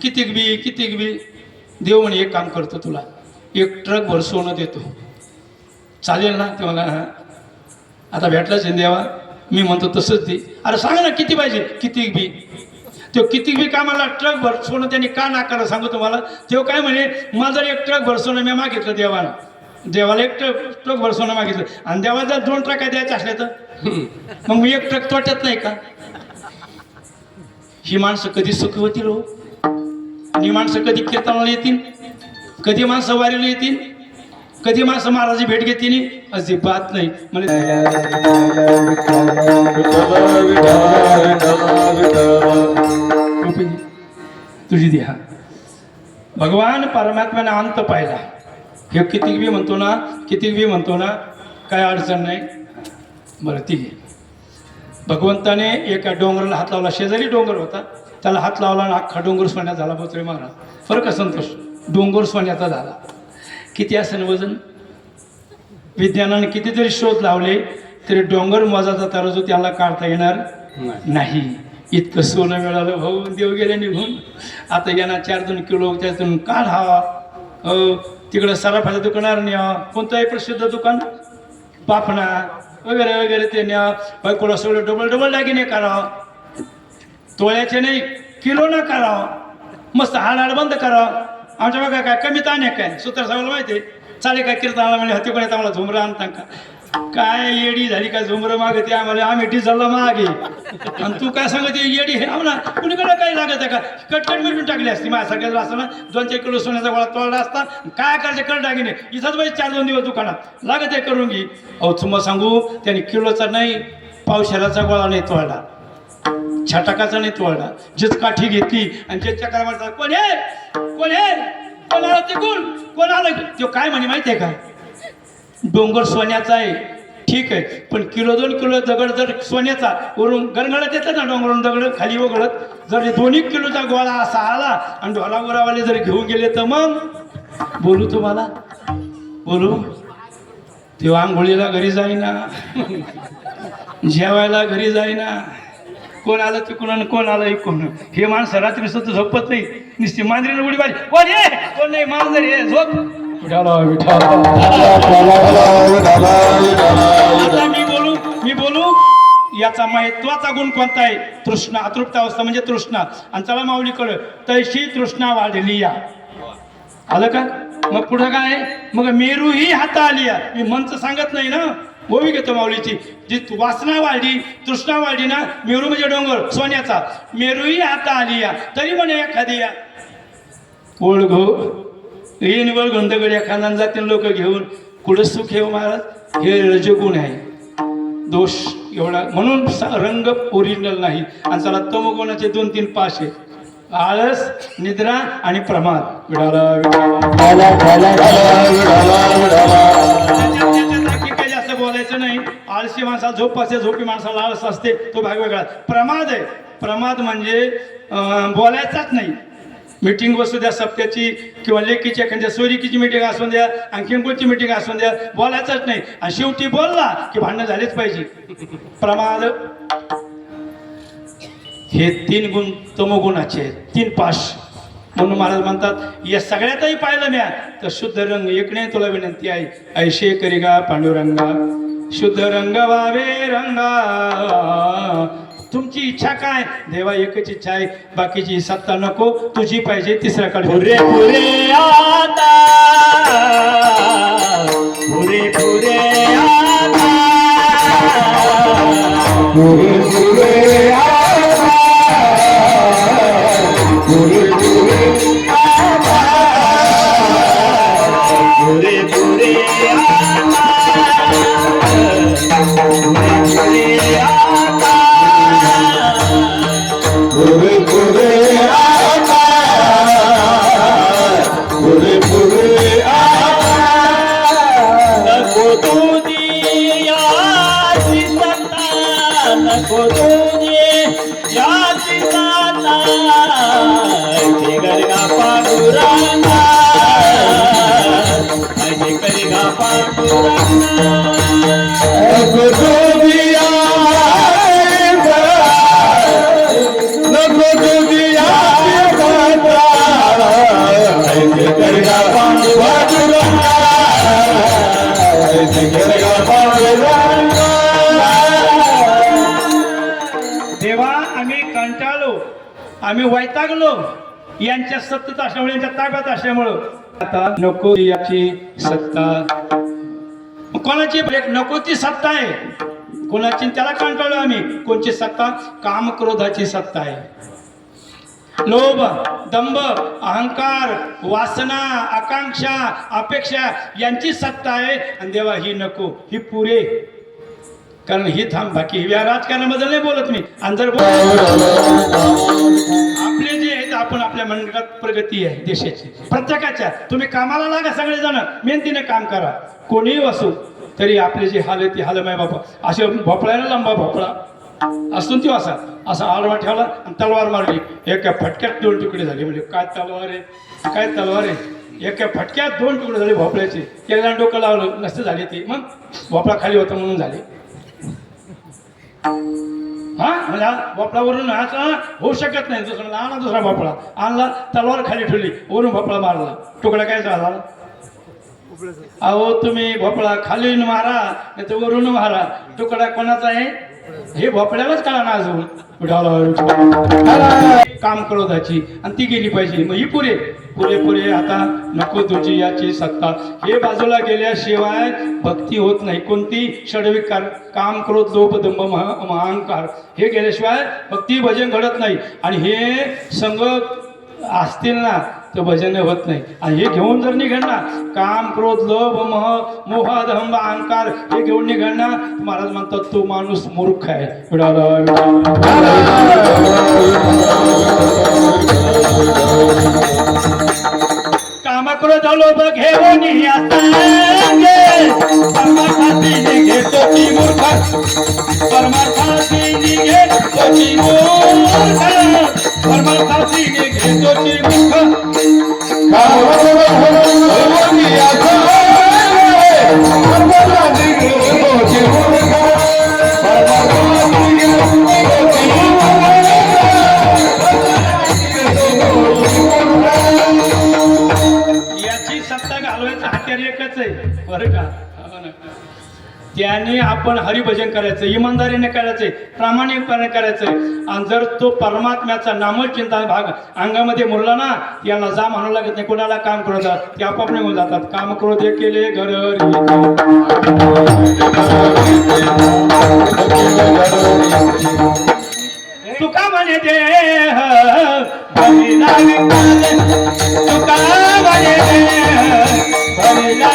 कितीक बी, कितीक बी. देव म्हणे एक काम करतो, तुला 1 ट्रकभर सोनं देतो, चालेल ना? ते मला आता भेटलाच आहे देवा. मी म्हणतो तसंच दे. अरे सांग ना किती पाहिजे? कितीक बी. तो कितीक बी कामाला ट्रकभर सोनं त्यांनी का नाकारलं सांगू तुम्हाला? तेव्हा काय म्हणे, माझं 1 ट्रकभर सोनं मी मागितलं देवाला. देवाला 1 ट्रकभर सोनं मागितलं आणि देवाला जर 2 ट्रक द्यायचे असले तर मग मी 1 ट्रक तोट्यात नाही का? ही माणसं कधी सुखी होतील हो? ही माणसं कधी कीर्तनाला येतील? कधी माणसं वारीला येतील? कधी माणसं महाराजाची भेट घेतील? अजिबात नाही. म्हणजे तुझी द्या. भगवान परमात्म्याने अंत पाहिला. हे कितीक बी म्हणतो ना, कितीक बी म्हणतो ना, काय अडचण नाही. बरं ठीक आहे. भगवंताने एका डोंगराला हात लावला, शेजारी डोंगर होता, त्याला हात लावला आणि अख्खा डोंगर सोन्याचा झाला. बोचरे महाराज, फरक का संतोष? डोंगर सोन्याचा झाला. किती असेल वजन? विज्ञानाने कितीतरी शोध लावले तरी डोंगर मोजाचा तराजू त्याला काढता येणार नाही. इतकं सोनं मिळालं भाऊ. देव गेले निघून. आता यांना 4-2 किलो त्यातून काढा. तिकडं सराफाच्या दुकानावर न्या, कोणतंही प्रसिद्ध दुकान, पापणा वगैरे वगैरे ते न्या. बायकोला सगळं डबल दागिने करावं. तोळ्याचे नाही, किलो न करावं. मस्त हाड बंद करावं. आमच्या बघा काय कमी ताण आहे काय? सुतार साहेबाला माहिती आहे. चालेल काय कीर्तनाला म्हणजे हत्ती कोणी आम्हाला झुमरं आणता का? काय येडी झाली काय? झुमरं मागते आम्हाला, आम्ही डिझलला मागे. आणि तू काय सांगते येडी? हे आम्हाला कुणीकडे काही लागत आहे का? कटकट मिटून टाकली असती माझ्यासारख्या जर असं ना 2-4 किलो सोन्याचा गोळा तोडला असता. काय करायचं? कर टाकीने इथंच बाई 4-2 दिवस दुकानात लागत आहे करून घे. अहो तुम्हाला सांगू, त्याने किलोचा नाही, पावशेराचा गोळा नाही तोडला, छटाकाचा नाही तोडला. जिच काठी घेतली आणि जे चक्रा मारतात, कोण हे कोण हे कोण आलं? ते कोण आलं? तो काय म्हणे माहिती आहे का? डोंगर सोन्याचा आहे, ठीक आहे, पण 1-2 किलो दगड जर सोन्याचा वरून गरगडत येतात ना, डोंगरून दगड खाली वगळत, जर 2 किलोचा गोळा असा आला आणि ढोलागोरावाले जर घेऊन गेले तर मग बोलू तुम्हाला? बोलू? तेव्हा आंघोळीला घरी जाईना, जेवायला घरी जाईना, कोण आलं तिकडून आणि कोण आलं इकडून. हे माणसं रात्री सुद्धा झोपत नाही, नुसती मांजरीनं उडी मारी. कोण ये कोण नाही, मांजर ये झोप. विठाला विठाला. आता मी बोलू याचा महत्वाचा गुण कोणता आहे? तृष्णा. अतृप्तावस्था म्हणजे तृष्णा. आणि चला माऊली कळ, तैशी तृष्णा वाढली या. आलं का? मग पुढं काय? मग मेरू ही हाता आली या. मी मंच सांगत नाही ना, गोवी घेतो माऊलीची. जी वासना वाढली, तृष्णा वाढली ना, मेरू म्हणजे डोंगर सोन्याचा. मेरूही हाता आली या, तरी म्हणे एखादी या ओळघो येईन वळ गंधगड एखादा जातील लोक घेऊन. कुठं सुख हे महाराज? हे रजगुण आहे, दोष एवढा. म्हणून रंग ओरिजिनल नाही. आणि चला तमोगुणाचे 2-3 पाश आहेत: आळस, निद्रा आणि प्रमाद. काही जास्त बोलायचं नाही. आळशी माणसाला झोप असते, झोपी माणसाला आळस असते, तो भाग वेगळा. प्रमाद आहे. प्रमाद म्हणजे बोलायचाच नाही. मीटिंग बसू द्या सप्त्याची किंवा लेकीची एखाद्या सोयरिकीची मीटिंग असू द्या, आणखीन कोणची मीटिंग असू द्या, बोलायचंच नाही. आणि शेवटी बोलला की भांडणं झालेच पाहिजे. प्रमाद. हे 3 गुण तमोगुणाचे आहेत, 3 पाश. म्हणून महाराज म्हणतात या सगळ्यातही पाहिलं म्या तर शुद्ध रंग एकने तुला विनंती आहे. ऐशे करिगा पांडुरंगा, शुद्ध रंग वावे रंगा. तुमची इच्छा काय? देवा एकच इच्छा आहे, बाकीची सत्ता नको, तुझी पाहिजे. तिसऱ्या कडे पुरे पुरे आता, पुरे पुरे आता, पुरे पुरे आता, पुरे पुरे आता, पुरे पुरे आता, पुरे पुरे आता, पुरे पुरे आता. नको तुझी याची सत्ता, नको तुझी याची सत्ता. ऐके गरगा पांडुरंगा, ऐके गरगा पांडुरंगा. नको तुझी देवा आम्ही कंटाळलो, आम्ही वैतागलो यांच्या सत्तेत असल्यामुळे, यांच्या ताब्यात असल्यामुळं. आता नको याची सत्ता. कोणाची नको ती सत्ता आहे कोणाची, त्याला कंटाळलो आम्ही. कोणची सत्ता? काम क्रोधाची सत्ता आहे. लोभ, दंभ, अहंकार, वासना, आकांक्षा, अपेक्षा यांची सत्ता आहे. आणि देवा ही नको, ही पुरे. कारण ही थांब बाकी या राजकारणाबद्दल नाही बोलत मी. आणि जर आपले जे आहेत, आपण आपल्या मंडळात प्रगती आहे देशाची प्रत्येकाच्या. तुम्ही कामाला लागा, सगळेजण मेहनतीने काम करा. कोणीही असो तरी आपले जे हाल आहे ती हाल. माय बापा असे भोपळ्याला लांबा भोपळा असतो तो असा असा आडवा ठेवला आणि तलवार मारली, एका फटक्यात 2 तुकडे झाले. म्हणजे काय तलवार आहे, काय तलवार आहे. एका फटक्यात 2 तुकडे झाले भोपळ्याचे. त्याला डोकं लावलं नसतं झाले ते, मग भोपळा खाली होता म्हणून झाले. हा म्हणजे भोपळावरून असा होऊ शकत नाही. दुसरा आणला, दुसरा भोपळा आणला, तलवार खाली ठेवली, वरून भोपळा मारला, तुकडा काय झाला? अहो तुम्ही भोपळा खाली मारा नाही तर वरून मारा, तुकडा कोणाचा आहे हे भोपळ्यालाच कळा ना अजून. काम क्रोधाची आणि ती गेली पाहिजे. मग ही पुरे पुरे पुरे आता नको तुझी याची सत्ता. हे बाजूला गेल्याशिवाय भक्ती होत नाही. कोणती? षड्विकार, काम क्रोध लोभ दंभ अहंकार. हे गेल्याशिवाय भक्ती भजन घडत नाही. आणि हे संग असतील ना तर भजन होत नाही. आणि हे घेऊन जर निघणार काम क्रोध लोभ मोह दंभ अहंकार हे घेऊन निघणार, महाराज म्हणतात तो माणूस मूर्ख आहे. काम क्रोध लोभ घेऊन परमार्थाची घेतो ती मूर्ख, परमार्थाची घेतो ती मूर्ख, परमार्थाची घेतो ती मूर्ख. परमार्थाची त्याने आपण हरिभजन करायचं, इमानदारीने करायचंय, प्रामाणिकपणे करायचंय. आणि जर तो परमात्म्याचा नामचिंतन भाग अंगामध्ये मुरला ना, याला जा म्हणावं लागत नाही. कोणाला काम करू जात ते आपाप निघून जातात. काम क्रोध हे केले घर तुका म्हणे देह भरिला विठ्ठल, तुका म्हणे देह भरिला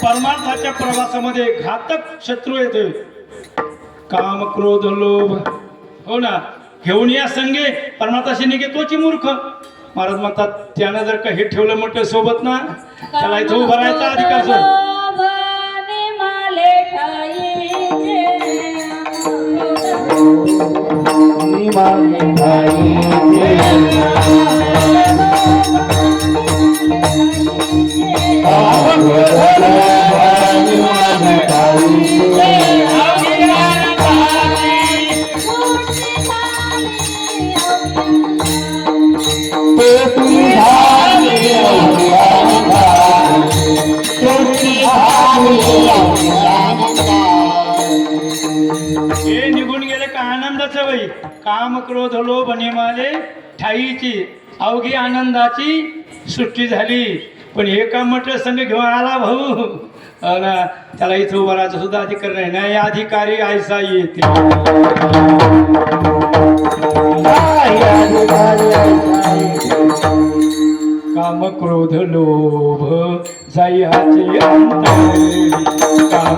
परमार्थाच्या प्रवासामध्ये घातक शत्रू येते, काम क्रोध लोभ. हो ना, घेऊन या संगे परमार्थाशी निघे तोची मूर्ख. महाराज म्हणतात त्यानं जर का हे ठेवलं म्हटलं सोबत ना, त्याला इथं उभं राहायचा अधिकार हे निघून गेले का आनंदाचं बाई. काम क्रोध लोभ नेमाले ठाईची, अवघी आनंदाची सृष्टी झाली. पण हे काम म्हटलं संघ घेऊन आला भाऊ ना, त्याला इथं उभं राहायचं सुद्धा अधिकार नाही. न्याय अधिकारी ऐसा येते. काम क्रोध लोभ जाई हाचे अंतरी, काम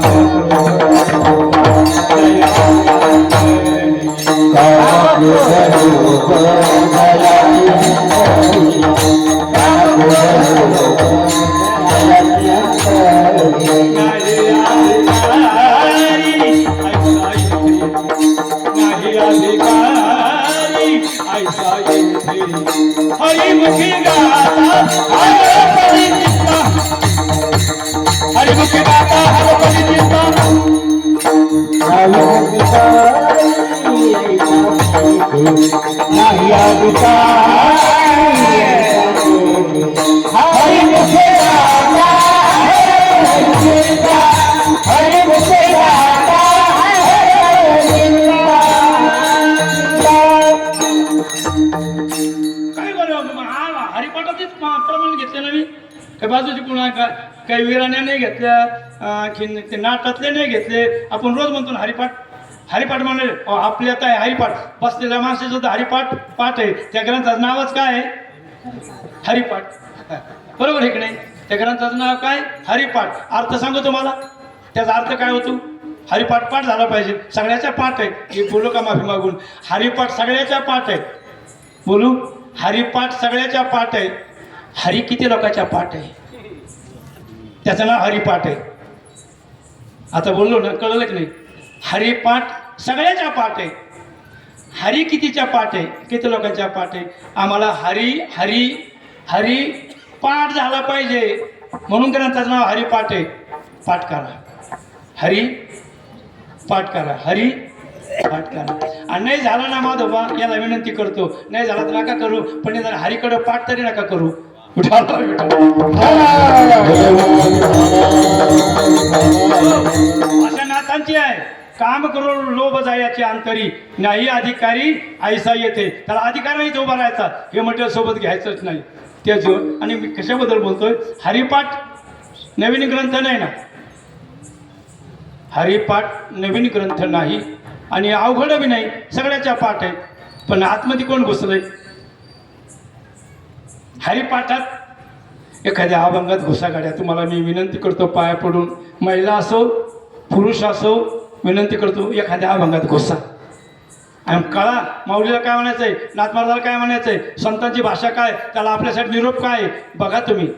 हरिमुखी गाता हरिमुखी गाता हरिपाठाचेच प्रमाण घेतले ना मी. काही बाजूची पुन्हा काही विराण्या नाही घेतल्या, ते नाटातले नाही घेतले. आपण रोज म्हणतो ना हरिपाठ. हरिपाठ म्हणजे आपल्यात आहे हरिपाठ. बसलेल्या माणसाचं सुद्धा हरिपाठ पाठ आहे. त्या ग्रंथाचं नावच काय आहे? हरिपाठ. बरोबर आहे की नाही? त्या ग्रंथाचं नाव काय? हरिपाठ. अर्थ सांगू तुम्हाला, त्याचा अर्थ काय होतो? हरिपाठ पाठ झाला पाहिजे. सगळ्याचा पाठ आहे. हे बोलू का माफी मागून? हरिपाठ सगळ्याचा पाठ आहे. बोलू, हरिपाठ सगळ्याच्या पाठ आहे. हरी किती लोकांच्या पाठ आहे? त्याचं नाव हरिपाठ आहे. आता बोललो ना, कळलं की नाही? हरिपाठ सगळ्याच्या पाठ आहे. हरी कितीच्या पाठ आहे? किती लोकांच्या पाठ आहे? आम्हाला हरी हरी हरी पाठ झाला पाहिजे म्हणून त्याचं नाव हरिपाठ आहे. पाठ करा, हरी पाठ करा, हरी पाठ करा. आणि नाही झाला ना माधोबा, याला विनंती करतो, नाही झाला तर नका करू, पण जर हरीकडं पाठ तरी नका करू. अशा नाथांची आहे. काम करून लोभ जायाची अंतरी, नाही अधिकारी ऐसा येते. त्याला अधिकार नाही तो उभा राहायचा. हे म्हटलं सोबत घ्यायचंच नाही त्या जीवन. आणि मी कशाबद्दल बोलतोय? हरिपाठ नवीन ग्रंथ नाही ना. हरिपाठ नवीन ग्रंथ नाही आणि अवघड बी नाही, सगळ्याच्या पाठ आहे. पण आतमध्ये कोण घुसलंय? हरिपाठात एखाद्या अभंगात घुसा काढ्या. तुम्हाला मी विनंती करतो पाया पडून, महिला असो पुरुष असो, विनंती करतो एखाद्या अभंगात घुसा आणि कळा माऊलीला काय म्हणायचं आहे, नाथमार्गाला काय म्हणायचं आहे, संतांची भाषा काय, त्याला आपल्यासाठी निरोप काय आहे बघा तुम्ही.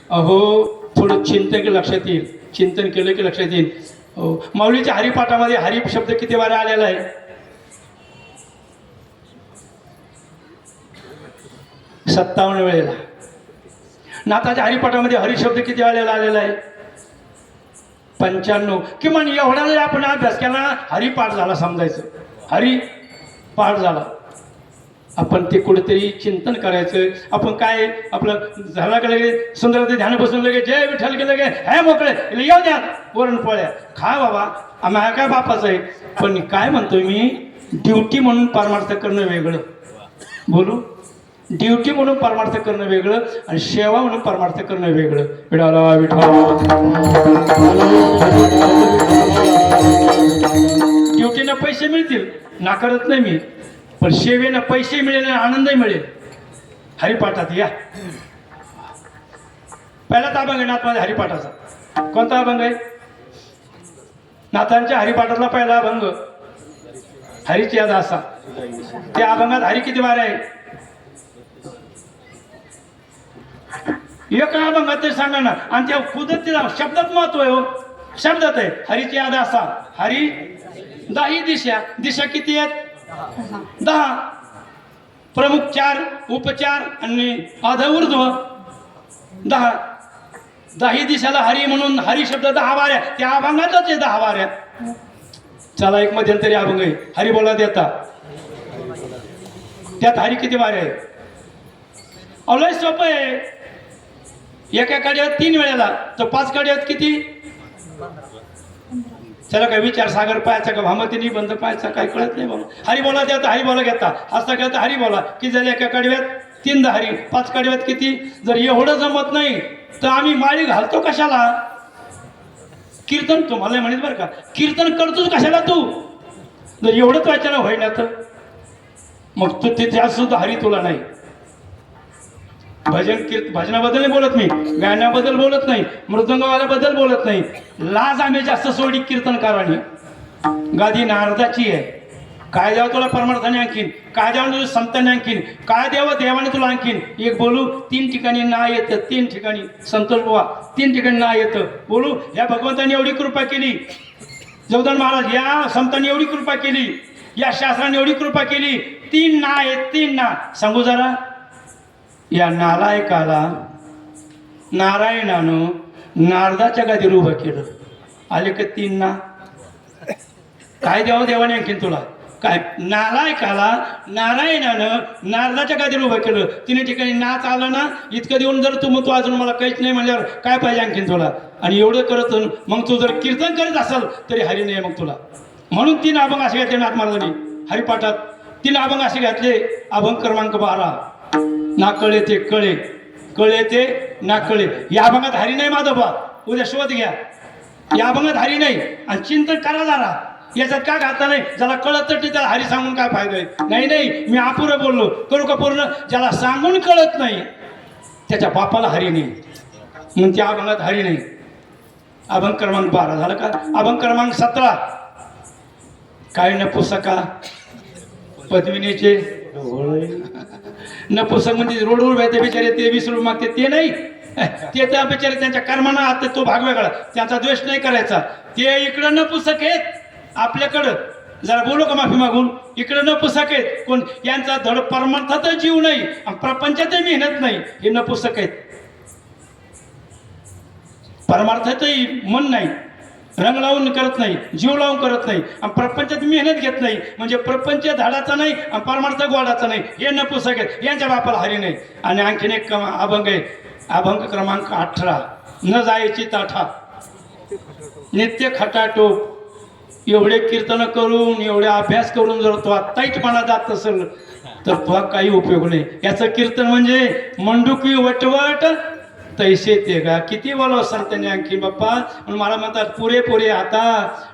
अहो थोडं चिंतन की लक्षात येईल, चिंतन केलं की लक्षात येईल. हो माऊलीच्या हरिपाठामध्ये हरी शब्द किती वारे आलेला आहे? 57 वेळेला. नाथाच्या हरिपाठामध्ये हरी शब्द किती वेळेला आलेला आहे? 95. किमान एवढा जरी आपण अभ्यास केला ना, हरिपाठ झाला समजायचं, हरी पाठ झाला. आपण ते कुठेतरी चिंतन करायचं. आपण काय आपलं झाला का लगे सुंदर ते ध्यान बसून लगे जय विठ्ठल केलं गे हे मोकळे येऊ द्या वरण पोळ्या खा बाबा, आम्हाला काय बापाचं आहे. पण काय म्हणतोय मी, ड्युटी म्हणून परमार्थ करणं वेगळं, बोलू, ड्युटी म्हणून परमार्थ करणं वेगळं आणि सेवा म्हणून परमार्थ करणं वेगळं. विठाला विठ्ठल. ड्युटीनं पैसे मिळतील नाकारत नाही मी, पण सेवेनं पैसे मिळेल आणि आनंदही मिळेल. हरिपाठात या. पहिलाच अभंग आहे नाथमाच्या हरिपाठाचा. कोणता अभंग आहे? नाथांच्या हरिपाठातला पहिला अभंग हरीची याद असा. त्या अभंगात हरी किती वारे आहे? एका अभंगात ते सांगा ना. आणि त्या कुदरतीला शब्दात महत्व आहे हो, शब्दात आहे. हरीची याद असा. हरी 10 दिशा. दिशा किती आहेत? 10. प्रमुख 4, उपचार आणि आधा ऊर्ध्व 10. 10 दिशाला हरी म्हणून हरी शब्द 10 वाऱ्या. त्या अभंगातच आहे 10 वाऱ्या. चला एक मध्यंतरी अभंग आहे हरी बोला देता. त्यात हरी किती वाऱ्या आहे? अवलय सोपं आहे. एका काड्यात 3 वेळेला तर 5 काड्यात किती? चला काय विचार सागर पाहायचा का भामती निबंध पाहायचा काय कळत नाही बाबा. हरी बोला देता, हरी बोला घेता, हसता घेता हरी बोला की झाले. एका काडव्यात 3 हरी, 5 काडव्यात किती? जर एवढं जमत नाही तर आम्ही माळी घालतो कशाला? कीर्तन तुम्हाला म्हणत बरं का, कीर्तन करतोच कशाला तू? जर एवढंच वाचायला होईना तर मग तू तिथे सुद्धा हरी तुला नाही. भजनाबद्दल नाही बोलत मी, गाण्याबद्दल बोलत नाही, मृदंगवाल्याबद्दल बोलत नाही. लाज आम्ही जास्त सोडी कीर्तनकारांनी. गादी नारदाची आहे. काय द्यावं तुला परमार्थाने आणखीन, काय द्यावं तुझ्या संतांनी आणखीन, काय द्यावं देवाने तुला आणखीन. एक बोलू 3 ठिकाणी ना येतं, 3 ठिकाणी संतोष बुवा 3 ठिकाणी ना येतं. बोलू या भगवंतांनी एवढी कृपा केली, जवदान महाराज या संतांनी एवढी कृपा केली, या शास्त्राने एवढी कृपा केली. 3 ना आहेत, 3 ना सांगू जरा. या नालायकाला नारायणानं नारदाच्या गादीवर उभं केलं. आले का 3 ना? काय द्यावं देवाने आणखीन तुला? काय नालायकाला नारायणानं नारदाच्या गादीवर उभं केलं. 3 ठिकाणी नाच आलं ना, इतकं देऊन जर तू अजून मला काहीच नाही म्हणल्यावर काय पाहिजे आणखीन तुला? आणि एवढं करत मग तू जर कीर्तन करीत असाल तरी हरी नाही मग तुला. म्हणून 3 अभंग असे घातले नाथ महाराजांनी हरिपाठात. 3 अभंग असे घातले. अभंग क्रमांक 12 ना कळे ते कळे, कळे ते ना कळे. या अभंगात हरी नाही माधोबा, उद्या शोध घ्या. या अभंगात हरी नाही आणि चिंतन करा जरा. याच्यात काय घातलं नाही. ज्याला कळत तर त्याला हरी सांगून काय फायदा आहे? नाही नाही मी अपुरं बोललो, करू का पूर्ण? ज्याला सांगून कळत नाही त्याच्या बापाला हरी नाही, म्हणून त्या अभंगात हरी नाही. अभंग क्रमांक 12 झालं का? अभंग क्रमांक 17 काय नपुसका पद्मिनीचे नपुसक म्हणजे रोडवर भेटते बिचारे, ते 20 रुपये मागते ते नाही. ते त्या बिचारे त्यांच्या कर्माना आहात, तो भाग वेगळा, त्यांचा द्वेष नाही करायचा. ते इकडं नपुसक आहेत आपल्याकडं. जरा बोलू का माफी मागून? इकडं नपुसक आहेत कोण? यांचा धड परमार्थातच जीव नाही आणि प्रपंचातही मेहनत नाही. हे नपुसक आहेत. परमार्थातही मन नाही, रंग लावून करत नाही, जीव लावून करत नाही आणि प्रपंचात मेहनत घेत नाही. म्हणजे प्रपंच धाडाचा नाही आणि परमार्थ गोडाचा नाही. हे नपुसक आहेत. यांच्या बापाला हरी नाही. आणि आणखीन एक अभंग आहे, अभंग क्रमांक 18 न जायची ताठा नित्य खटाटोप. एवढे कीर्तन करून एवढे अभ्यास करून जर तो ताईटपणा जात असेल तर तो काही उपयोग नाही. याचं कीर्तन म्हणजे मंडुकी वटवट तैसे ते का किती बोलावं संतांनी आणखी बाप्पा. म्हणून मला म्हणतात पुरेपुरे आता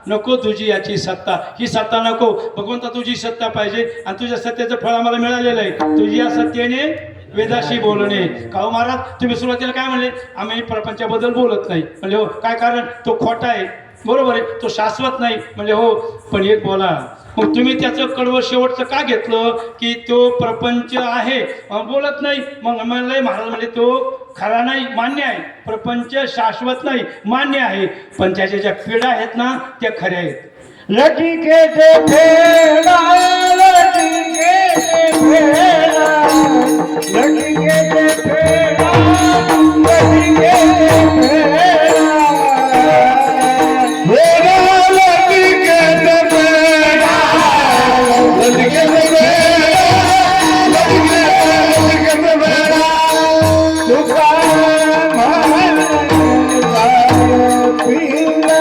नको तुझी याची सत्ता, ही सत्ता नको. भगवंता तुझी सत्ता पाहिजे आणि तुझ्या सत्तेचं फळ आम्हाला मिळालेलं आहे. तुझी या सत्तेने वेदाशी बोलणे. का हो महाराज, तुम्ही सुरुवातीला काय म्हणले, आम्ही प्रपंचाबद्दल बोलत नाही. म्हणले हो, काय कारण, तो खोटा आहे. बरोबर आहे, तो शाश्वत नाही. म्हणजे हो, पण एक बोला, मग तुम्ही त्याचं कडवं शेवटचं का घेतलं की तो प्रपंच आहे बोलत नाही. मग म्हणलं महाराज म्हणजे तो खरा नाही, मान्य आहे. प्रपंच शाश्वत नाही, मान्य आहे. पण त्याच्या ज्या पिढ्या आहेत ना त्या खऱ्या आहेत. लटिकेचे फेडा, लटिकेचे फेडा, लटिकेचे फेडा, लटिकेचे फेडा, फेडा, लटिकेचे फेडा, लटिकेचे फेडा, लटिकेचे फेडा, तुका म्हणता पिला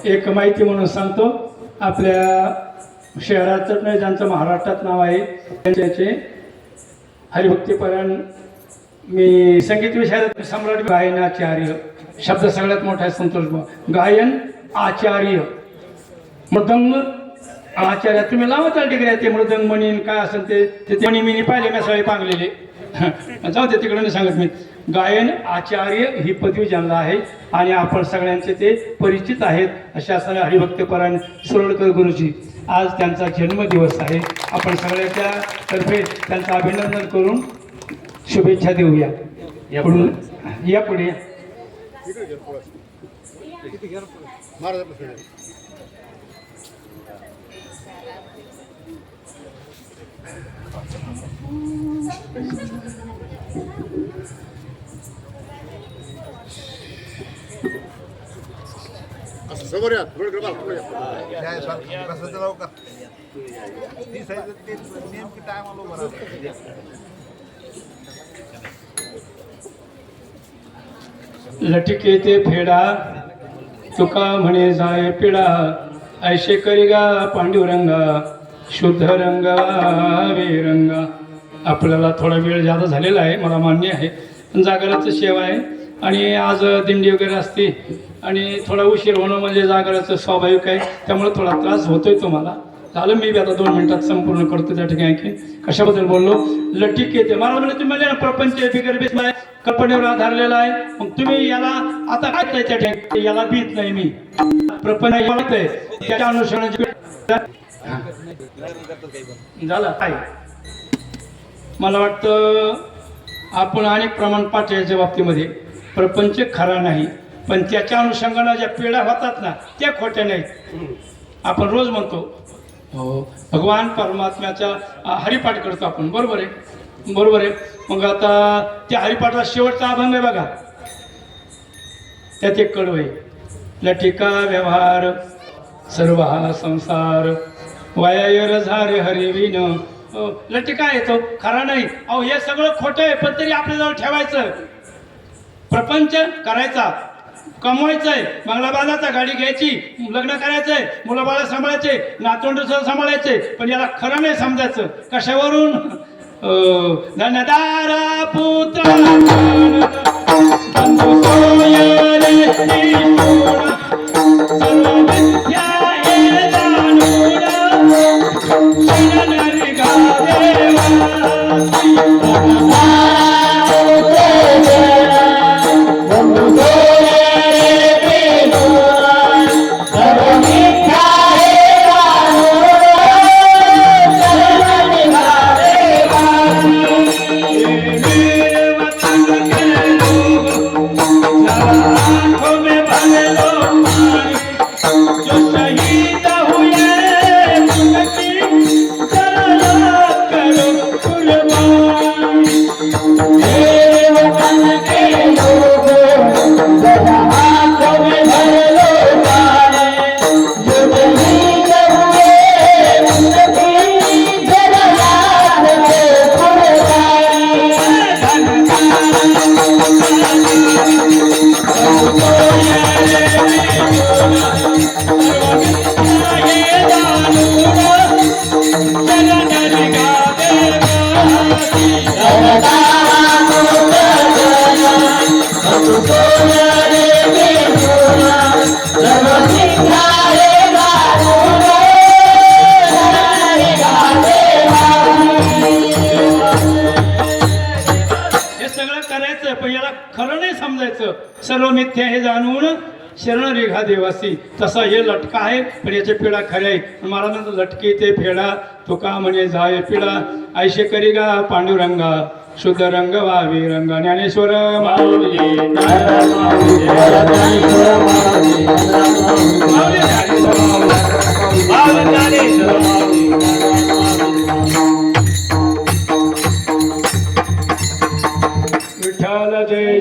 एक माहिती म्हणून सांगतो. आपल्या शहरातच नाही, ज्यांचं महाराष्ट्रात नाव आहे त्यांचे हरिभक्तीपरायण. मी संगीत विषयात सम्राट गायनाचार्य शब्द सगळ्यात मोठा आहे. संतोष गायन आचार्य, मृदंग आचार्य. तुम्ही लावता डिग्री ते मृदंग म्हणीन काय असेल ते मणी मी पाहिले मी सगळे पांगलेले. जाऊ दे, तिकडे नाही सांगत मी. गायन आचार्य ही पदवी ज्यांना आहे आणि आपण सगळ्यांचे ते परिचित आहेत अशा सगळ्या हरिभक्तपरायण सुरळकर गुरुजी. आज त्यांचा जन्मदिवस आहे. आपण सगळ्याच्या तर्फे त्यांचं अभिनंदन करून शुभेच्छा देऊया. पुढून या पुढे समोर या, थोडं समोर या. कसं ते लवकर ती साईड ते नेमकी टाइम आलो बरं. लटिके ते फेडा तुका म्हणे जाय पिढा, ऐशे करिगा पांडुरंगा शुद्ध रंगा वेरंगा. आपल्याला थोडा वेळ जादा झालेला आहे, मला मान्य आहे. जागराचं सेवा आहे आणि आज दिंडी वगैरे असते आणि थोडा उशीर होणं म्हणजे जागराचं स्वाभाविक आहे. त्यामुळे थोडा त्रास होतोय तुम्हाला. झालं, मी आता 2 मिनिटात संपूर्ण करतो. त्या ठिकाणी आणखी कशाबद्दल बोललो? लटिक येते. मला म्हणजे तुम्ही म्हणजे प्रपंच बिगर बीत नाही, कल्पनेवर आधारलेला आहे. मग तुम्ही याला आता काय त्या ठिकाणी याला बीत नाही मी प्रपंच आहे त्याच्या अनुसरणाची झालं काय. मला वाटतं आपण अनेक प्रमाण पाठ याच्या बाबतीमध्ये प्रपंच खरा नाही, पण त्याच्या अनुषंगानं ज्या पिढ्या होतात ना त्या खोट्या नाहीत. आपण रोज म्हणतो हो भगवान परमात्म्याचा हरिपाठ करतो आपण, बरोबर आहे, बरोबर आहे. मग आता त्या हरिपाठाचा शेवटचा अभंग आहे बघा, त्यात एक कडवं आहे. लटिका व्यवहार सर्व हा संसार वायर झारे हरिविन. लटिका येतो खरा नाही. अहो हे सगळं खोटं आहे, पण तरी आपल्याजवळ ठेवायचं. प्रपंच करायचा, कमवायचंय, मंगळाबाजाचा गाडी घ्यायची, लग्न करायचंय, मुलं बाळा सांभाळायचे, नातवंड सांभाळायचे, पण याला खरं नाही समजायचं. कशावरून? धनदारा पुत्र बंधू सोयरे सर्व मिथ्या हे जाणून शिरणारी गावे आँखों में याला खरं नाही समजायचं, सर्व मिथ्या हे जाणून शरण रेखा देवासी. तसा हे लटका आहे, पण याच्या पिढा खऱ्या आहे. मला नंतर लटके ते फेडा तुका म्हणे जाय पिढा, ऐशे करी गा पांडुरंगा, शुद्ध रंग वावी रंग. ज्ञानेश्वर माऊली, विठ्ठल जय